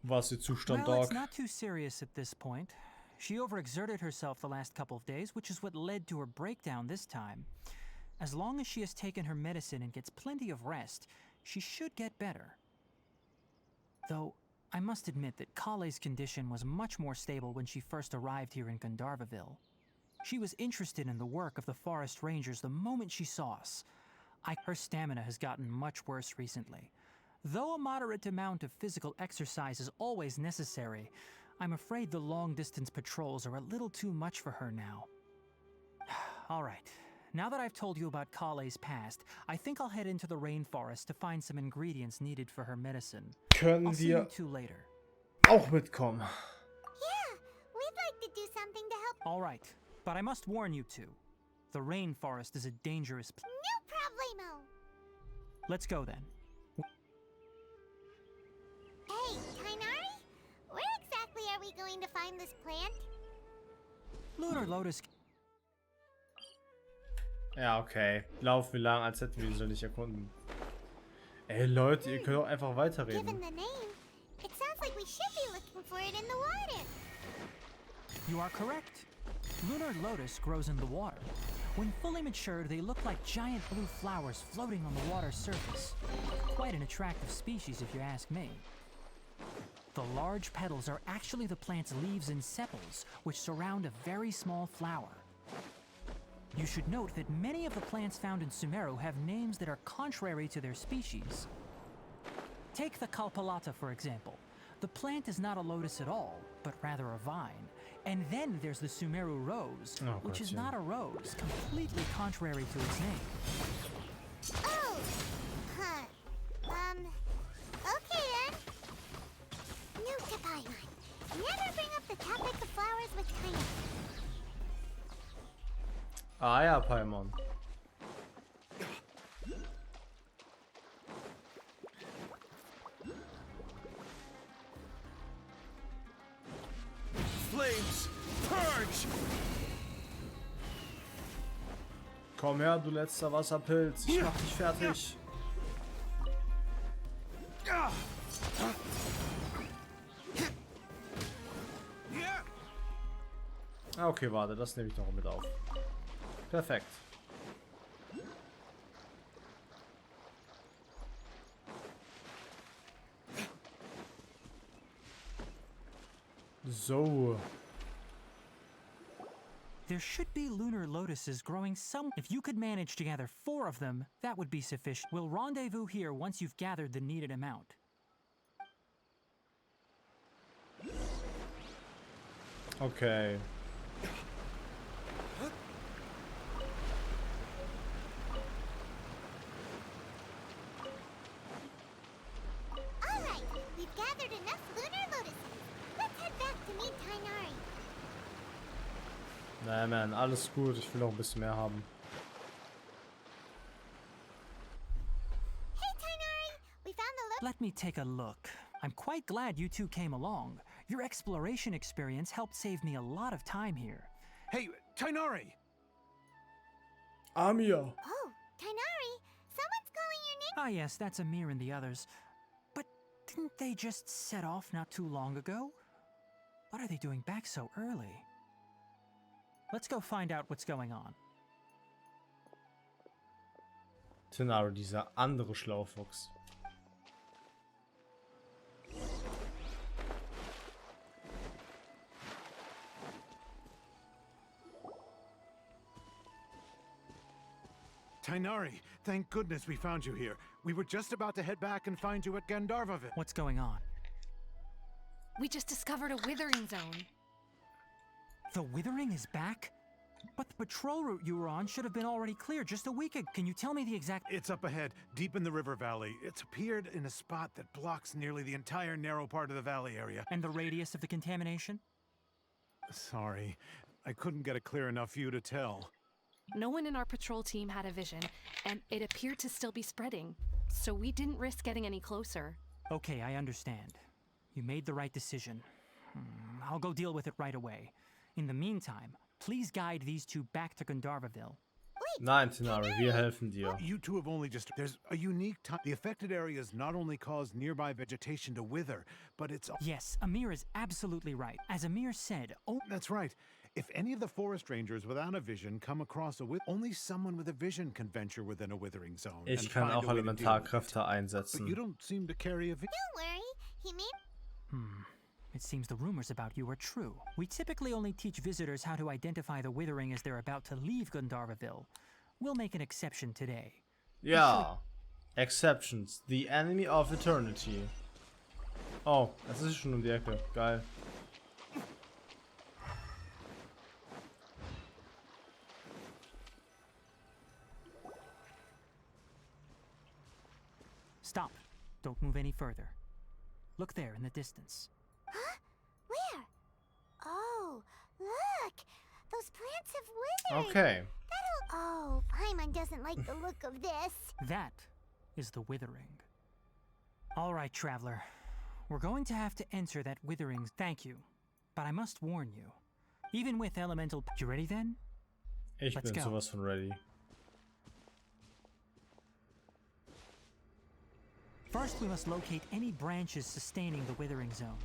Was ihr Zustand, Well, it's Dog? not too serious at this point. She overexerted herself the last couple of days, which is what led to her breakdown this time. As long as she has taken her medicine and gets plenty of rest, she should get better. Though, I must admit that Kale's condition was much more stable when she first arrived here in Gandharvaville. She was interested in the work of the forest rangers the moment she saw us. Her stamina has gotten much worse recently. Though a moderate amount of physical exercise is always necessary, I'm afraid the long-distance patrols are a little too much for her now. All right, now that I've told you about Kale's past, I think I'll head into the rainforest to find some ingredients needed for her medicine. Können I'll see you wir two later. auch mitkommen? Yeah, we'd like to do something to help. All right, but I must warn you two. The rainforest is a dangerous place. No problemo. Let's go then. Hey, Tainari? Where exactly are we going to find this plant? Lunar Lotus. Ja, okay. Lauf wie lang, als hätten wir diese nicht erkunden. Ey, Leute, ihr könnt auch einfach Given weiterreden. the name, it sounds like we should be looking for it in the water. You are correct. Lunar Lotus grows in the water. When fully matured, they look like giant blue flowers floating on the water's surface. Quite an attractive species, if you ask me. The large petals are actually the plant's leaves and sepals, which surround a very small flower. You should note that many of the plants found in Sumeru have names that are contrary to their species. Take the Kalpalata, for example. The plant is not a lotus at all, but rather a vine. And then there's the Sumeru rose, Oh, which is gotcha. not a rose, completely contrary to its name. Oh! Huh. Okay then. New to Paimon. Never bring up the topic of flowers with Tainari. Ah ja, Paimon. Flames, purge! Komm her, du letzter Wasserpilz. Ich mach dich fertig. Ah, okay, warte, das nehme ich noch mit auf. Perfekt. So. There should be lunar lotuses growing some. If you could manage to gather 4 of them, that would be sufficient. We'll rendezvous here once you've gathered the needed amount. Okay. Alright, we've gathered enough lunar lotuses. Let's head back to meet Tainari. Naja, man, alles gut. Ich will noch ein bisschen mehr haben. Hey Tainari, we found the lotus. Let me take a look. I'm quite glad you two came along. Your exploration experience helped save me a lot of time here. Hey, Tainari! Amir. Oh, Tainari, someone's calling your name. Ah yes, that's Amir and the others. But didn't they just set off not too long ago? What are they doing back so early? Let's go find out what's going on. Tenaro, dieser andere Schlaufuchs. Tainari, thank goodness we found you here. We were just about to head back and find you at Gandharvaville. What's going on? We just discovered a withering zone. The withering is back? But the patrol route you were on should have been already clear just a week ago. Can you tell me the exact... It's up ahead, deep in the river valley. It's appeared in a spot that blocks nearly the entire narrow part of the valley area. And the radius of the contamination? Sorry, I couldn't get a clear enough view to tell. No one in our patrol team had a vision, and it appeared to still be spreading. So we didn't risk getting any closer. Okay, I understand. You made the right decision. I'll go deal with it right away. In the meantime, please guide these two back to Gandharvaville. We Nein, Tinari, wir helfen dir. You two have only just... There's a unique time. The affected areas not only cause nearby vegetation to wither, but it's... Yes, Amir is absolutely right. As Amir said, That's right. If any of the forest rangers without a vision come across a only someone with a vision can venture within a withering zone. Ich and kann find auch a way to deal with it. Elementarkräfte But you einsetzen. don't seem to carry a vision. Don't worry, he may. it seems the rumors about you are true. We typically only teach visitors how to identify the withering as they're about to leave Gandharvaville. We'll make an exception today. Ja. Exceptions. The enemy of eternity. Oh, das ist schon um die Ecke. Geil. Stop. Don't move any further. Look there in the distance. Huh? Where? Oh, look! Those plants have withered! Okay. Oh, Paimon doesn't like the look of this. That is the withering. All right, traveler. We're going to have to enter that withering. Thank you. But I must warn you. Even with elemental... You ready then? Ich Let's bin go. sowas von ready. First, we must locate any branches sustaining the withering zone.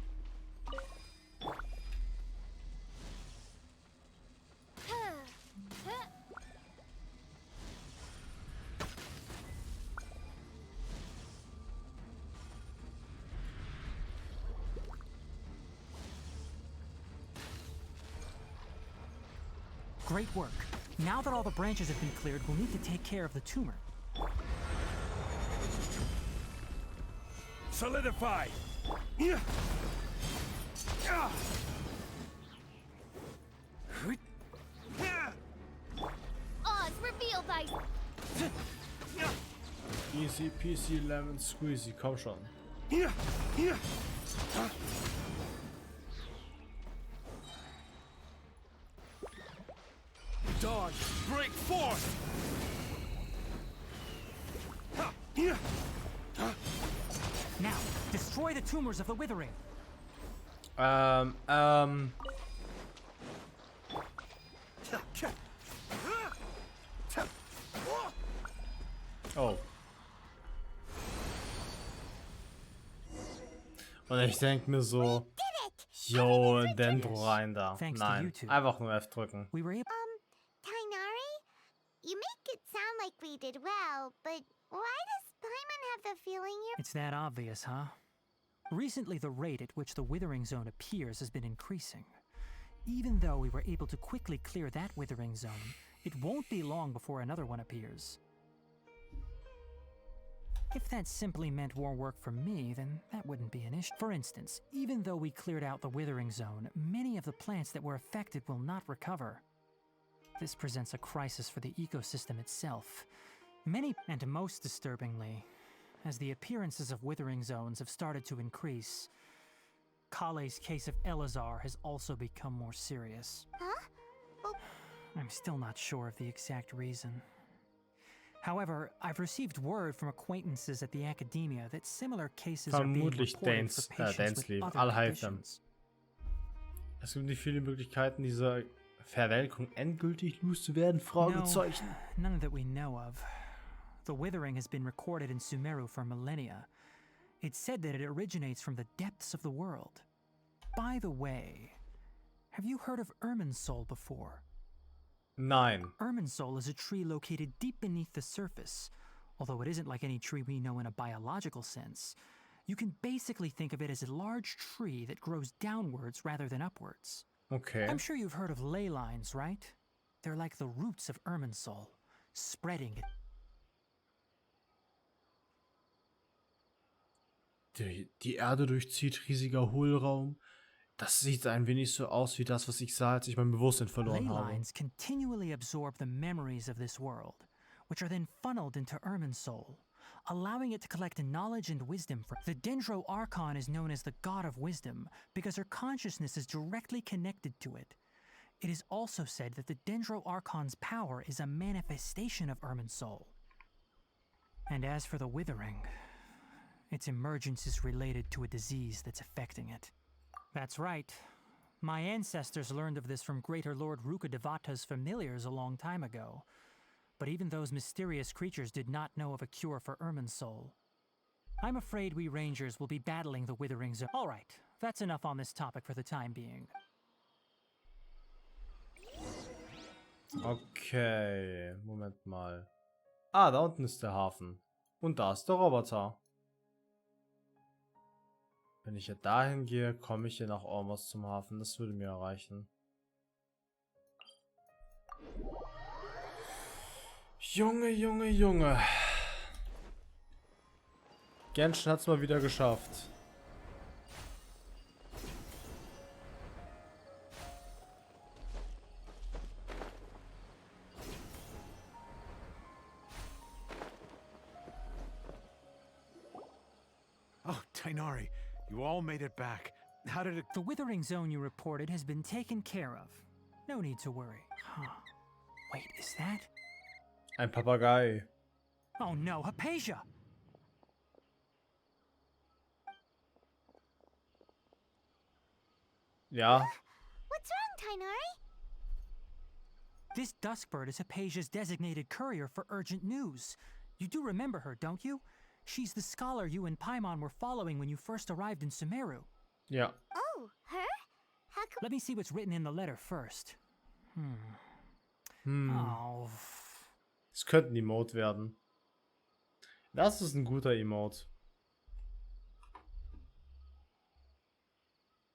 Great work. Now that all the branches have been cleared, we'll need to take care of the tumor. Solidify! Oz, reveal thy... Easy peasy lemon squeezy, komm schon. Dog, break forth! Now, destroy the tumors of the withering. Oh. Und ich denke mir so, yo, Dendro rein da. Thanks to you Nein, two. einfach nur F drücken. We were able... Tainari? You make it sound like we did well, but why does Paimon have the feeling you're... It's that obvious, huh? Recently, the rate at which the withering zone appears has been increasing. Even though we were able to quickly clear that withering zone, it won't be long before another one appears. If that simply meant more work for me, then that wouldn't be an issue. For instance, even though we cleared out the withering zone, many of the plants that were affected will not recover. This presents a crisis for the ecosystem itself. Many, and most disturbingly, as the appearances of withering zones have started to increase, Kale's case of Elazar has also become more serious. Huh? Well, I'm still not sure of the exact reason. However, I've received word from acquaintances at the academia that similar cases are being Vermutlich reported for patients Dainsleaf, with I'll other help them. conditions. Es gibt nicht viele Möglichkeiten, diese Verwelkung endgültig loszuwerden, Fragezeichen. No, none that we know of. The withering has been recorded in Sumeru for millennia. It's said that it originates from the depths of the world. By the way, have you heard of Irminsul before? Nein. Irminsul is a tree located deep beneath the surface. Although it isn't like any tree we know in a biological sense, you can basically think of it as a large tree that grows downwards rather than upwards. Okay. I'm sure you've heard of ley lines, right? They're like the roots of Irminsul, spreading it. Die Erde durchzieht riesiger Hohlraum. Das sieht ein wenig so aus wie das, was ich sah, als ich mein Bewusstsein Ley verloren habe. lines continually absorb the memories of this world, which are then funneled into Irminsul, allowing it to collect knowledge and wisdom. The Dendro Archon is known as the God of Wisdom because her consciousness is directly connected to it. It is also said that the Dendro Archon's power is a manifestation of Irminsul. And as for the Withering, its emergence is related to a disease that's affecting it. That's right. My ancestors learned of this from Greater Lord Rukadevata's familiars a long time ago. But even those mysterious creatures did not know of a cure for Irminsul. I'm afraid we Rangers will be battling the Withering Zone. Alright, that's enough on this topic for the time being. Okay, Moment mal. Ah, da unten ist der Hafen. Und da ist der Roboter. Wenn ich hier dahin gehe, komme ich hier nach Ormos zum Hafen. Das würde mir erreichen. Junge, Junge, Junge. Genshin hat es mal wieder geschafft. Oh, Tainari, you all made it back. How did it... The Withering Zone you reported has been taken care of. No need to worry. Huh. Wait, is that? Ein Papagei. Oh no, Hypatia! Ja. What's wrong, Tainari? This Duskbird is Hypatia's designated courier for urgent news. You do remember her, don't you? She's the scholar you and Paimon were following when you first arrived in Sumeru. Ja. Oh, her? How come? Let me see what's written in the letter first. Hm. Oh. Es könnte ein Emote werden. Das ist ein guter Emote.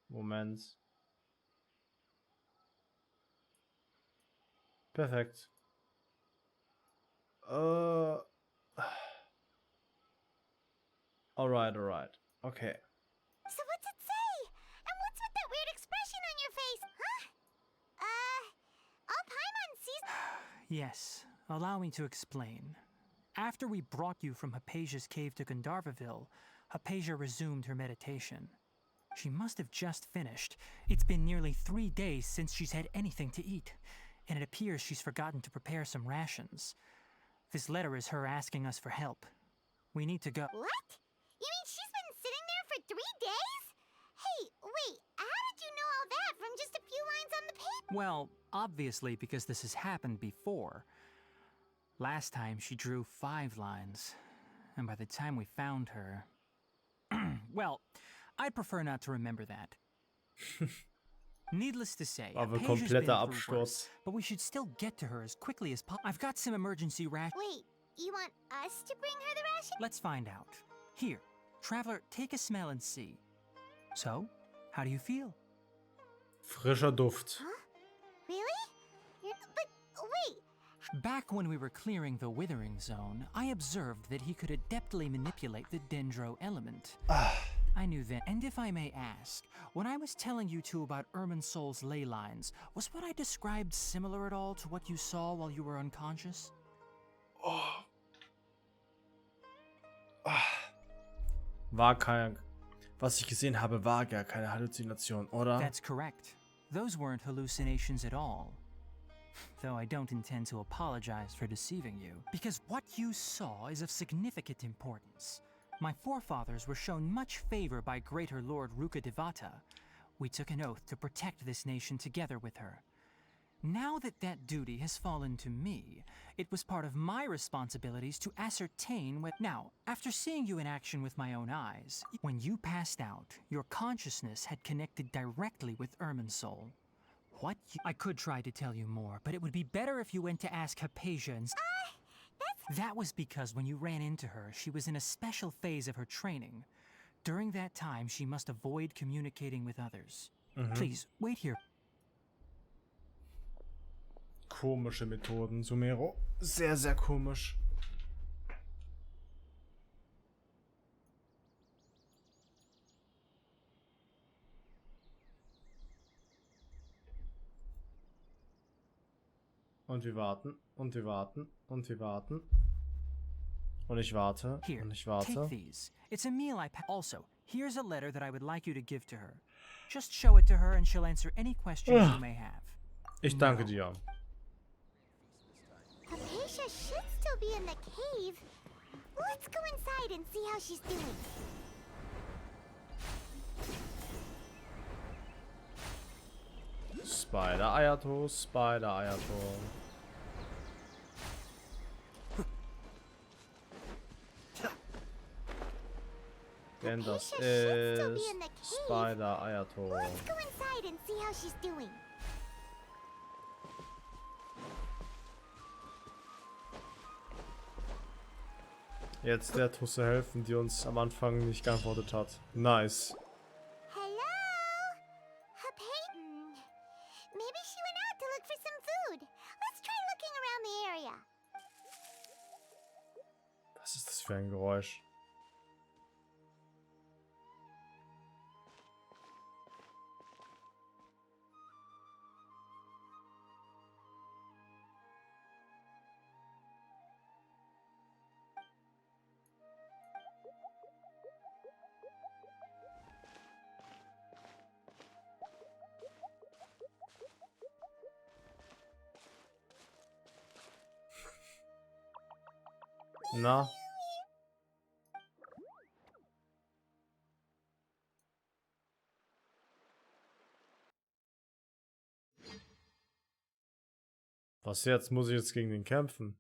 Moment. Perfekt. Alright, alright. Okay. So what's it say? And what's with that weird expression on your face? Huh? All Paimon sees. Yes, allow me to explain. After we brought you from Hypatia's cave to Gandharvaville, Hypatia resumed her meditation. She must have just finished. It's been nearly 3 days since she's had anything to eat, and it appears she's forgotten to prepare some rations. This letter is her asking us for help. We need to go. What? You mean she's been sitting there for 3 days? Hey, wait, how did you know all that from just a few lines on the paper? Well, obviously because this has happened before. Last time she drew 5 lines, and by the time we found her... well, I'd prefer not to remember that. Needless to say, Aber Hypatia's been kompletter through worse, Absturz. but we should still get to her as quickly as possible. I've got some emergency ration. Wait, you want us to bring her the ration? Let's find out. Here, traveler, take a smell and see. So, how do you feel? Frischer Duft. Huh? Really? But wait, Back when we were clearing the Withering Zone, I observed that he could adeptly manipulate the Dendro element. I knew then. And if I may ask, when I was telling you two about Irminsul's ley lines, was what I described similar at all to what you saw while you were unconscious? War kein... Was ich gesehen habe, war gar keine Halluzination, oder? That's correct. Those weren't hallucinations at all. Though I don't intend to apologize for deceiving you, because what you saw is of significant importance. My forefathers were shown much favor by Greater Lord Rukkhadevata. We took an oath to protect this nation together with her. Now that that duty has fallen to me, it was part of my responsibilities to ascertain what... Now, after seeing you in action with my own eyes, when you passed out, your consciousness had connected directly with Irminsul. What I could try to tell you more, but it would be better if you went to ask Hypatia and... That was because when you ran into her, she was in a special phase of her training. During that time, she must avoid communicating with others. Please, wait here. Komische Methoden, Sumeru. Sehr, sehr komisch. Und wir warten, und wir warten, und wir warten. Und ich warte, Here, und ich warte. take these. It's a meal I Also, here's a letter that I would like you to give to her. Just show it to her and she'll answer any questions you may have. Ich danke dir. Hypatia should still be in the cave. Let's go inside and see how she's doing. Spider Ayato, Spider Ayato. Denn das Hypatia should still be ist in the cave. Spider Ayato. Let's go inside and see how she's doing. Jetzt der Tusse helfen, die uns am Anfang nicht geantwortet hat. Nice. Hello? Maybe she went out to look for some food. Let's try looking around the area. Was ist das für ein Geräusch? Na? Was jetzt? Muss ich jetzt gegen den kämpfen?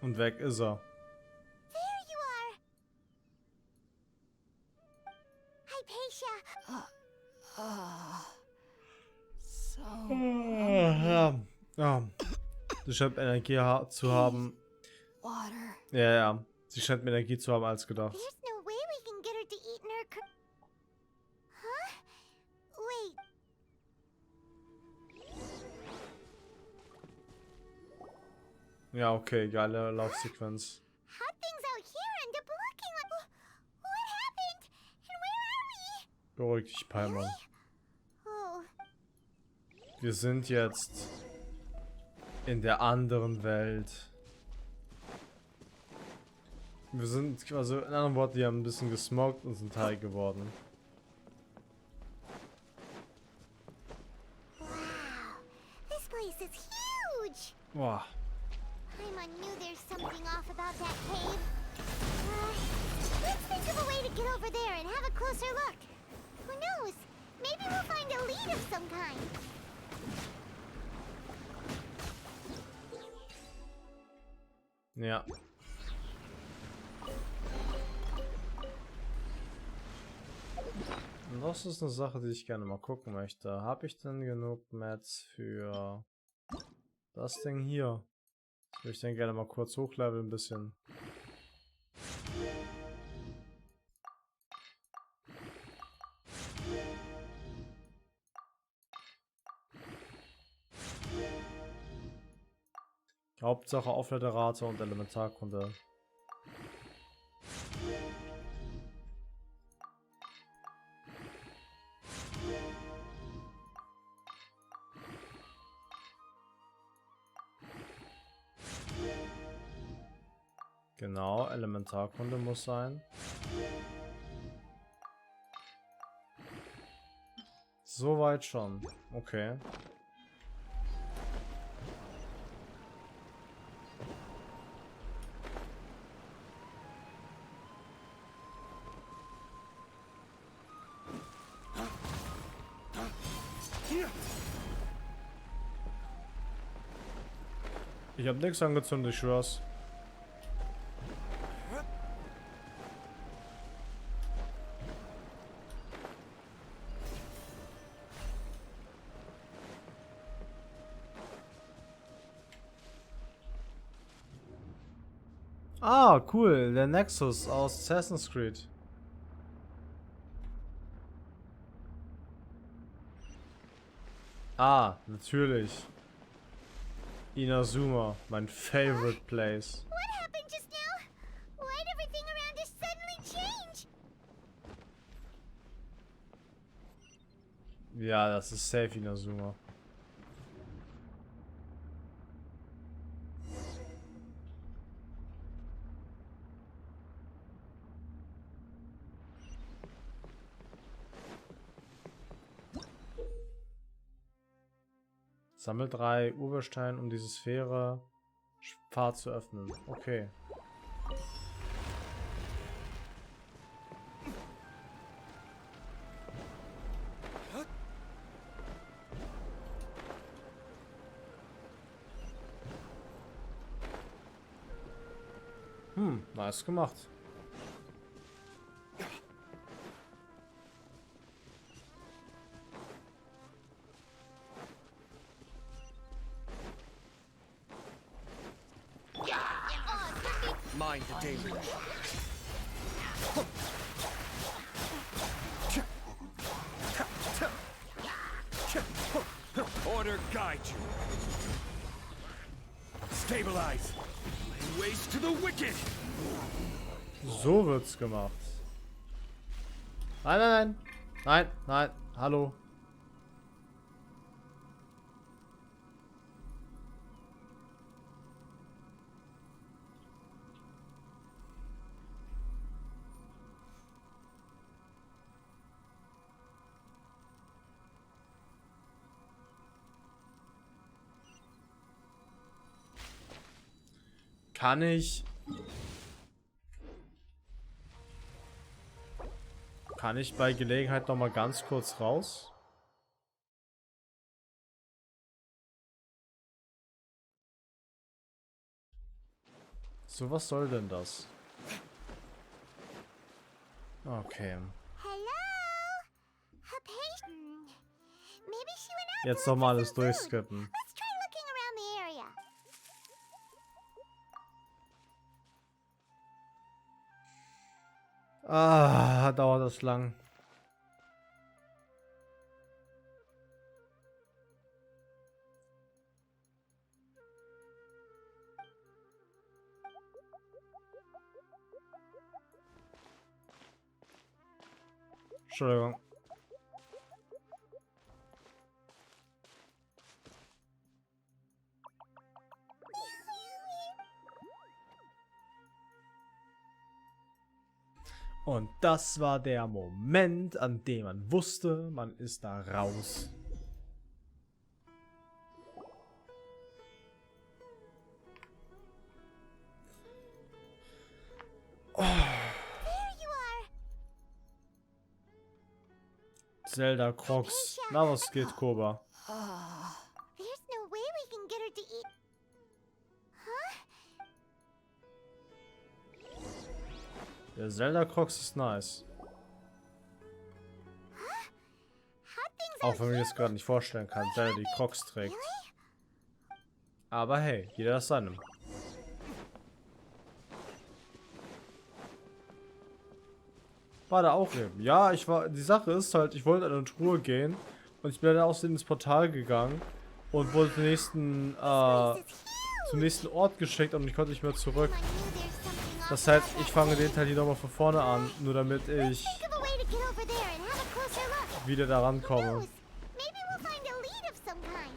Und weg ist er. There you are. Hypatia. Ja. Ja. Sie scheint Energie zu haben. Water. Ja, ja. Sie scheint mehr Energie zu haben als gedacht. There's no way we can get her to eat in her Huh? Wait. Ja, okay. Geile Laufsequenz. Hot things out here end up looking like... What happened? And where are we? Beruhig dich, Paimon. Oh. Wir sind jetzt in der anderen Welt. Wir sind, also in anderen Worten, die haben ein bisschen gesmoggt und sind high geworden. Wow. This place is huge. Boah. I knew there's something off about that cave. Let's think of a way to get over there and have a closer look. Who knows? Maybe we'll find a lead of some kind. Ja. Und das ist eine Sache, die ich gerne mal gucken möchte. Habe ich denn genug Mats für das Ding hier? Das würde ich dann gerne mal kurz hochleveln ein bisschen. Hauptsache Aufladerate und Elementarkunde. Genau, Elementarkunde muss sein. Soweit schon. Okay. Ich hab nichts angezündet, ich schwör's. Ah, cool, der Nexus aus Assassin's Creed. Ah, natürlich. Inazuma, mein favorite place. What happened just now? Why'd everything around us suddenly change? Ja, das ist safe Inazuma. Sammel 3 Urberstein, um diese Sphäre Pfad zu öffnen. Okay. Nice gemacht. Mind the deluge. Order guide you. Stabilize. Lay waste to the wicked. So wird's gemacht. Nein, nein, nein. Nein, nein. Hallo. Kann ich bei Gelegenheit noch mal ganz kurz raus? So, was soll denn das? Okay. Hello? A patient. Maybe she went out Jetzt to noch look mal for alles some food. durchskippen. Let's try looking around the area. Ah, dauert das lang. Entschuldigung. Und das war der Moment, an dem man wusste, man ist da raus. There you are. Zelda Crocs. Na, was geht, Koba? There's no way we can get her to eat. Huh? Der Zelda Crocs ist nice. Hot things Auch out wenn man here? das gerade nicht vorstellen kann, Zelda die Crocs trägt. Really? Aber hey, jeder das seinem. War da auch eben. Ja, die Sache ist halt, ich wollte in eine Truhe gehen und ich bin dann außerdem ins Portal gegangen und wurde zum nächsten Ort geschickt und ich konnte nicht mehr zurück. I knew there's something off Das heißt, about ich that fange place. den Teil hier nochmal von vorne an, nur damit ich Think of a way to get over there and have a closer look. wieder da Who rankomme. knows? Maybe we'll find a lead of some kind.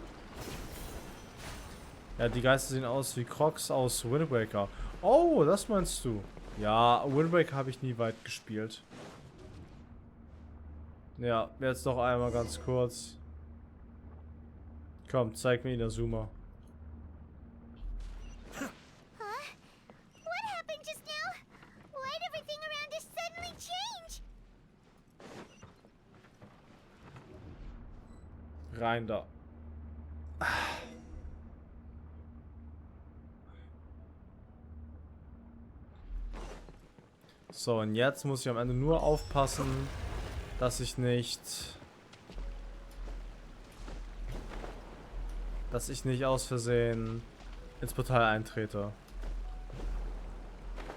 Ja, die Geister sehen aus wie Crocs aus Wind Waker. Oh, das meinst du? Ja, Wind Waker habe ich nie weit gespielt. Ja, jetzt noch einmal ganz kurz. Komm, zeig mir Inazuma. Huh? What happened just now? Why'd everything around us suddenly change? Rein da. So, und jetzt muss ich am Ende nur aufpassen, dass ich nicht aus Versehen ins Portal eintrete.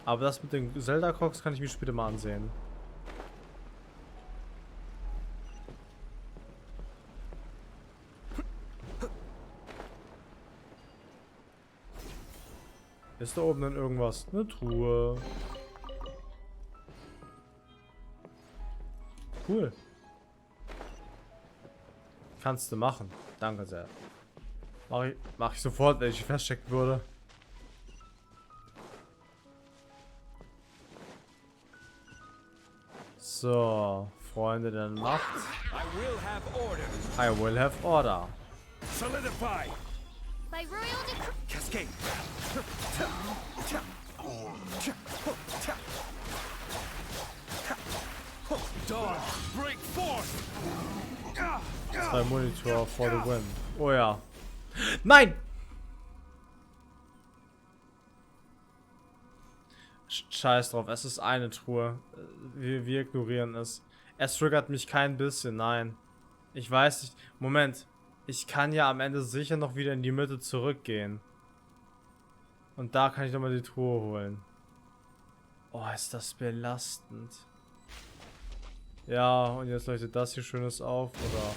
Aber das mit den Zelda Crocs kann ich mir später mal ansehen. Ist da oben denn irgendwas? Eine Truhe. Cool. Kannst du machen. Danke sehr. Mach ich sofort, wenn ich feststecken würde. So, Freunde der Nacht. I will have order. I will have order. Solidify. By royal decree. Cascade. Dawn, break forth. 2 Monitor for the win. Oh ja. Nein! Scheiß drauf, es ist eine Truhe. Wir ignorieren es. Es triggert mich kein bisschen, nein. Ich weiß nicht. Moment. Ich kann ja am Ende sicher noch wieder in die Mitte zurückgehen. Und da kann ich nochmal die Truhe holen. Oh, ist das belastend. Ja, und jetzt leuchtet das hier Schönes auf, oder?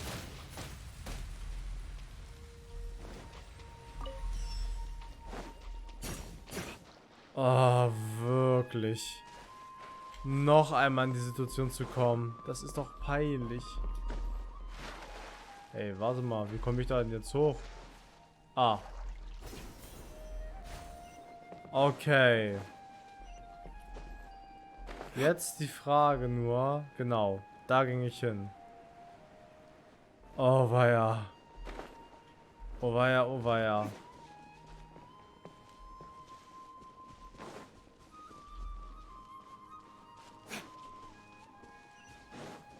Oh, wirklich. Noch einmal in die Situation zu kommen. Das ist doch peinlich. Hey, warte mal. Wie komme ich da denn jetzt hoch? Ah. Okay. Jetzt die Frage nur. Genau. Da ging ich hin. Oh weia. Oh weia, oh weia.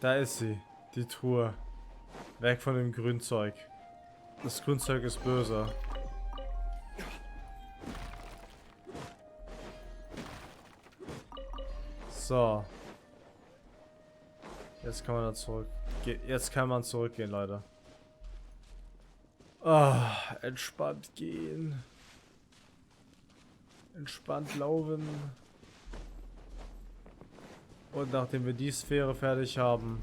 Da ist sie. Die Truhe. Weg von dem Grünzeug. Das Grünzeug ist böse. So. Jetzt kann man da zurück. Jetzt kann man zurückgehen, Leute. Ah, entspannt gehen. Entspannt laufen. Und nachdem wir die Sphäre fertig haben.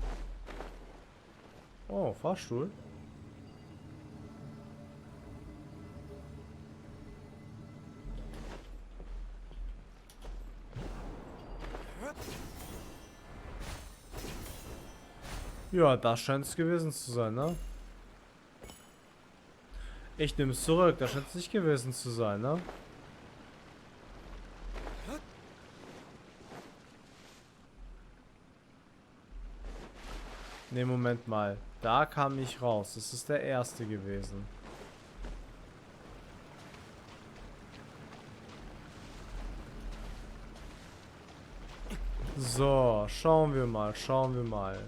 Oh, Fahrstuhl. Ja, das scheint es gewesen zu sein, ne? Ich nehme es zurück, das scheint es nicht gewesen zu sein, ne? Ne, Moment mal. Da kam ich raus. Das ist der erste gewesen. So, schauen wir mal, schauen wir mal.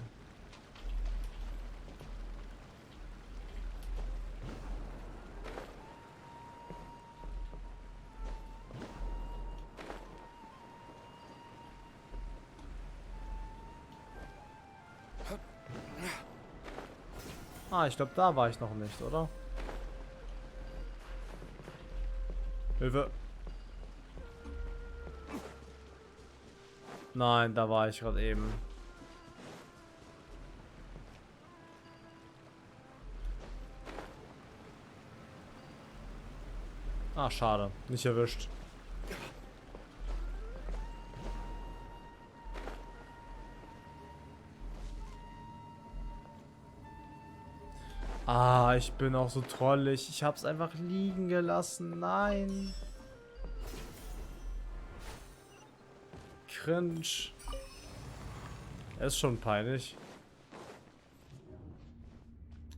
Ah, ich glaube, da war ich noch nicht, oder? Hilfe. Nein, da war ich gerade eben. Ah, schade. Nicht erwischt. Ah, ich bin auch so trollig. Ich hab's einfach liegen gelassen. Nein. Cringe. Ist schon peinlich.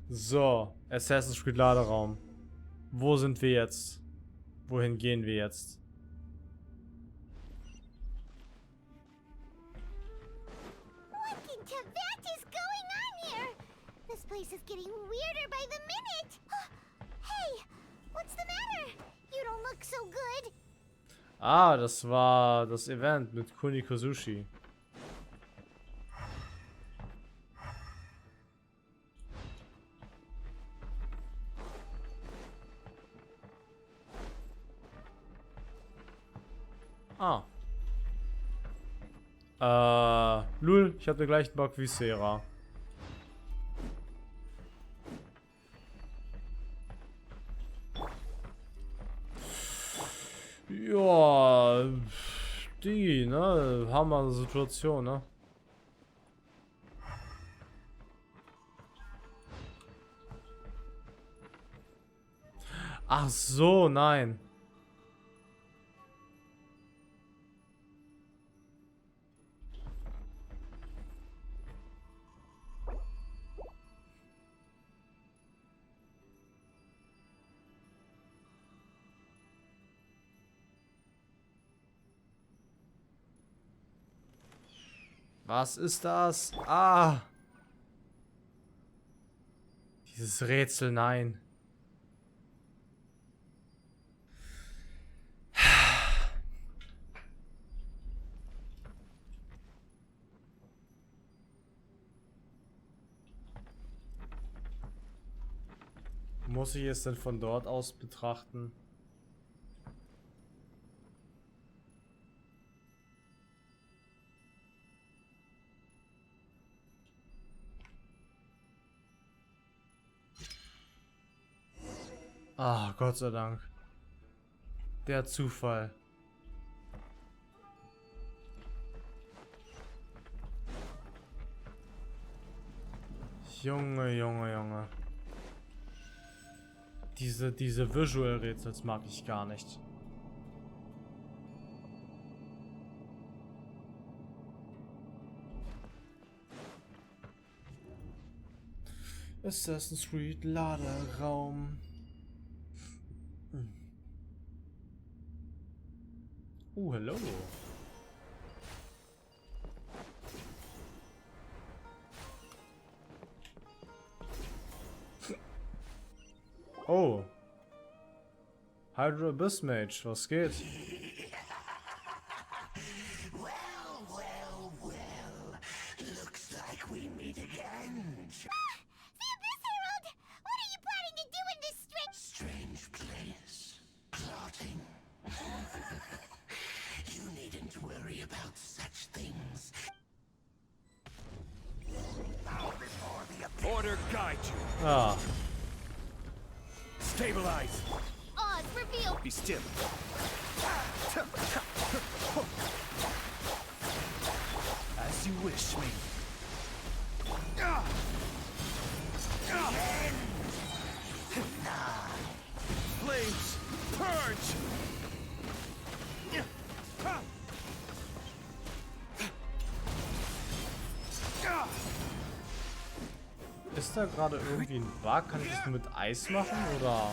So, Assassin's Creed Laderaum. Wo sind wir jetzt? Wohin gehen wir jetzt? What in Tibet is going on here? This place is getting weirder by the minute. Hey, what's the matter? You don't look so good. Ah, das war das Event mit Kuniko Sushi. Ah. Lul, ich habe den gleichen Bock wie Sera. Ja, die, ne? Hammer-Situation, ne? Ach so, nein. Was ist das? Ah! Dieses Rätsel, nein. Muss ich es denn von dort aus betrachten? Ah, Gott sei Dank. Der Zufall. Junge, Junge, Junge. Diese Visual-Rätsels mag ich gar nicht. Assassin's Creed Laderaum. Hello. Oh. Hydro Abyss Mage, was geht? Well. Looks like we meet again. The Abyss Herald! What are you planning to do in this Strange place. Plotting. You needn't worry about such things. Order guide you. Ah. Stabilize. Oz, reveal! Be still. As you wish, me. Flames, purge. Ist da gerade irgendwie ein Bug? Kann ich das nur mit Eis machen oder?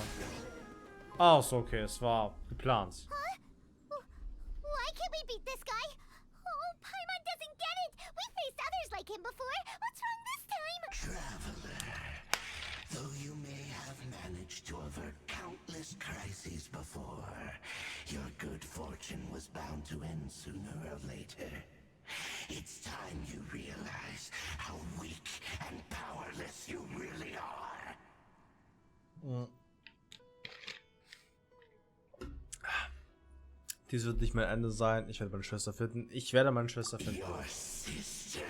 Ah, ist okay, es war geplant. Why can't we beat this guy? Oh, Paimon doesn't get it! We faced others like him before! What's wrong this time? Traveler, though you may have managed to avert countless crises before, your good fortune was bound to end sooner or later. It's time you realize how weak and powerless you really are. Dies wird nicht mein Ende sein. Ich werde meine Schwester finden. Ich werde meine Schwester finden. Your sister.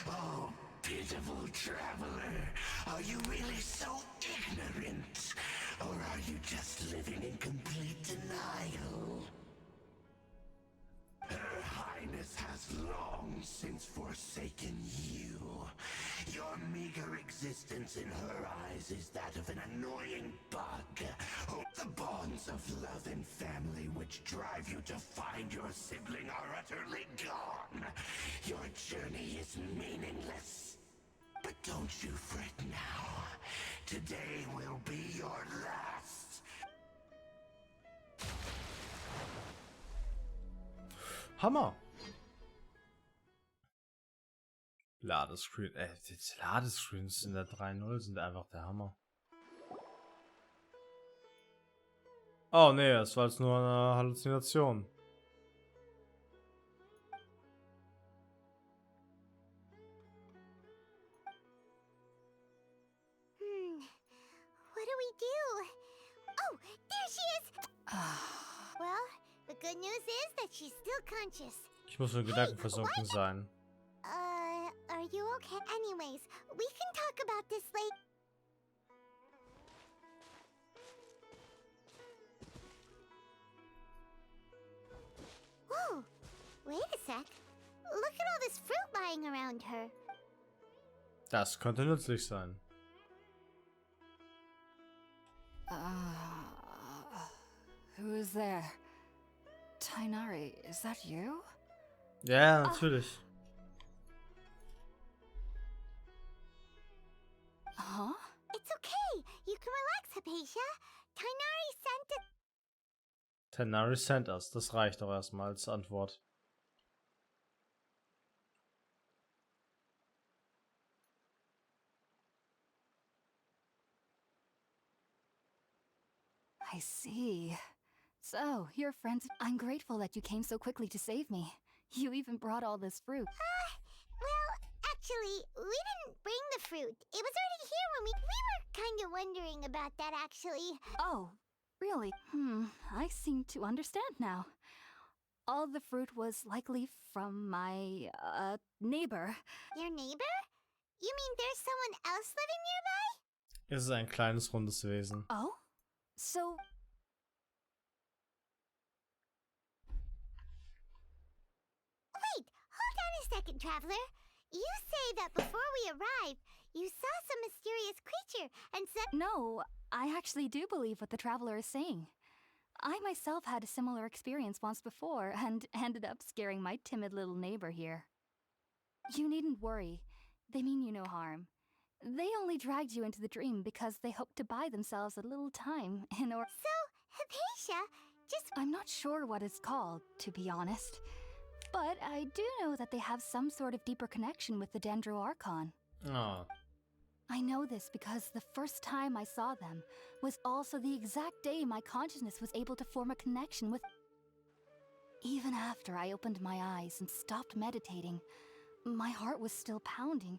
Oh, pitiful traveler. Are you really so ignorant? Or are you just living in complete denial? Her Highness has long since forsaken you. Your meager existence in her eyes is that of an annoying bug. The bonds of love and family which drive you to find your sibling are utterly gone. Your journey is meaningless. But don't you fret now. Today will be your last. Hammer. Ladescreen. Die Ladescreens in der 3.0 sind einfach der Hammer. Oh nee, das war jetzt nur eine Halluzination. What do we do? Oh, there she is! Well, the good news is that she's still conscious. Ich muss in Gedanken versunken sein. Are you okay? Anyways, we can talk about this later. Whoa, wait a sec. Look at all this fruit lying around her. Das könnte nützlich sein. Who is there? Tainari, is that you? Ja, natürlich. Huh? It's okay. You can relax, Hypatia. Tainari sent us. Das reicht doch erstmal als Antwort. I see. So, you're friends. I'm grateful that you came so quickly to save me. You even brought all this fruit. Well, Actually, we didn't bring the fruit. It was already here when we were kind of wondering about that, actually. Oh, really? I seem to understand now. All the fruit was likely from my, neighbor. Your neighbor? You mean there's someone else living nearby? Es ist ein kleines, rundes Wesen. Oh? So... Wait, hold on a second, Traveler. You say that before we arrived, you saw some mysterious creature and said— No, I actually do believe what the traveler is saying. I myself had a similar experience once before and ended up scaring my timid little neighbor here. You needn't worry. They mean you no harm. They only dragged you into the dream because they hoped to buy themselves a little time in order— So, Hypatia, just— I'm not sure what it's called, to be honest. But I do know that they have some sort of deeper connection with the Dendro Archon. Ah. I know this because the first time I saw them was also the exact day my consciousness was able to form a connection with— Even after I opened my eyes and stopped meditating, my heart was still pounding,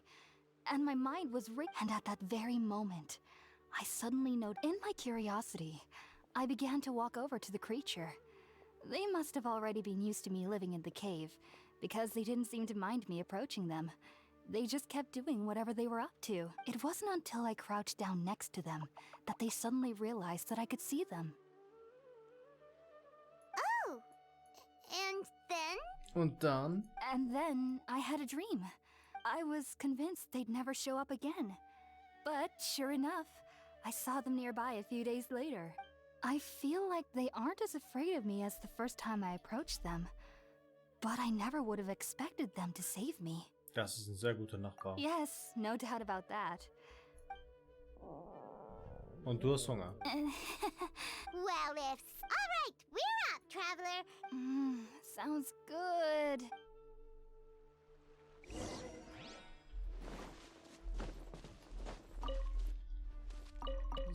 and my mind was and at that very moment, I suddenly noted— In my curiosity, I began to walk over to the creature. They must have already been used to me living in the cave, because they didn't seem to mind me approaching them. They just kept doing whatever they were up to. It wasn't until I crouched down next to them that they suddenly realized that I could see them. Oh! And then? Und dann? And then I had a dream. I was convinced they'd never show up again. But sure enough, I saw them nearby a few days later. I feel like they aren't as afraid of me as the first time I approached them. But I never would have expected them to save me. Das ist ein sehr guter Nachbar. Yes, no doubt about that. Und du hast Hunger. Well, ifs. All right, we're out, Traveler. Sounds good.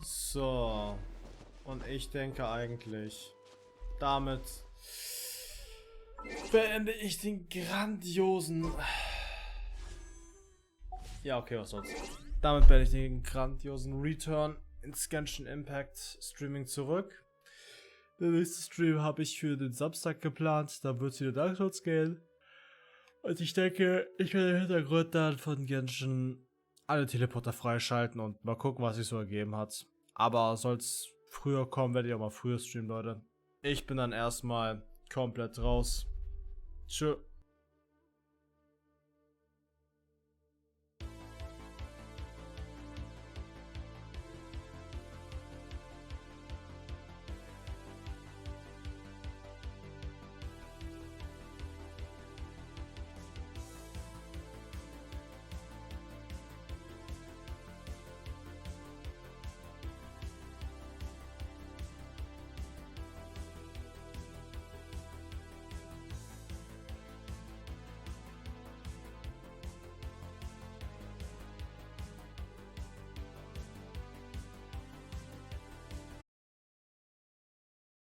So. Und ich denke eigentlich, damit beende ich den grandiosen... Ja, okay, was soll's. Damit beende ich den grandiosen Return ins Genshin Impact Streaming zurück. Der nächste Stream habe ich für den Samstag geplant. Da wird es wieder Dark Souls gehen. Und ich denke, ich werde im Hintergrund dann von Genshin alle Teleporter freischalten und mal gucken, was sich so ergeben hat. Aber soll es früher kommen, werde ich auch mal früher streamen, Leute. Ich bin dann erstmal komplett raus. Tschö.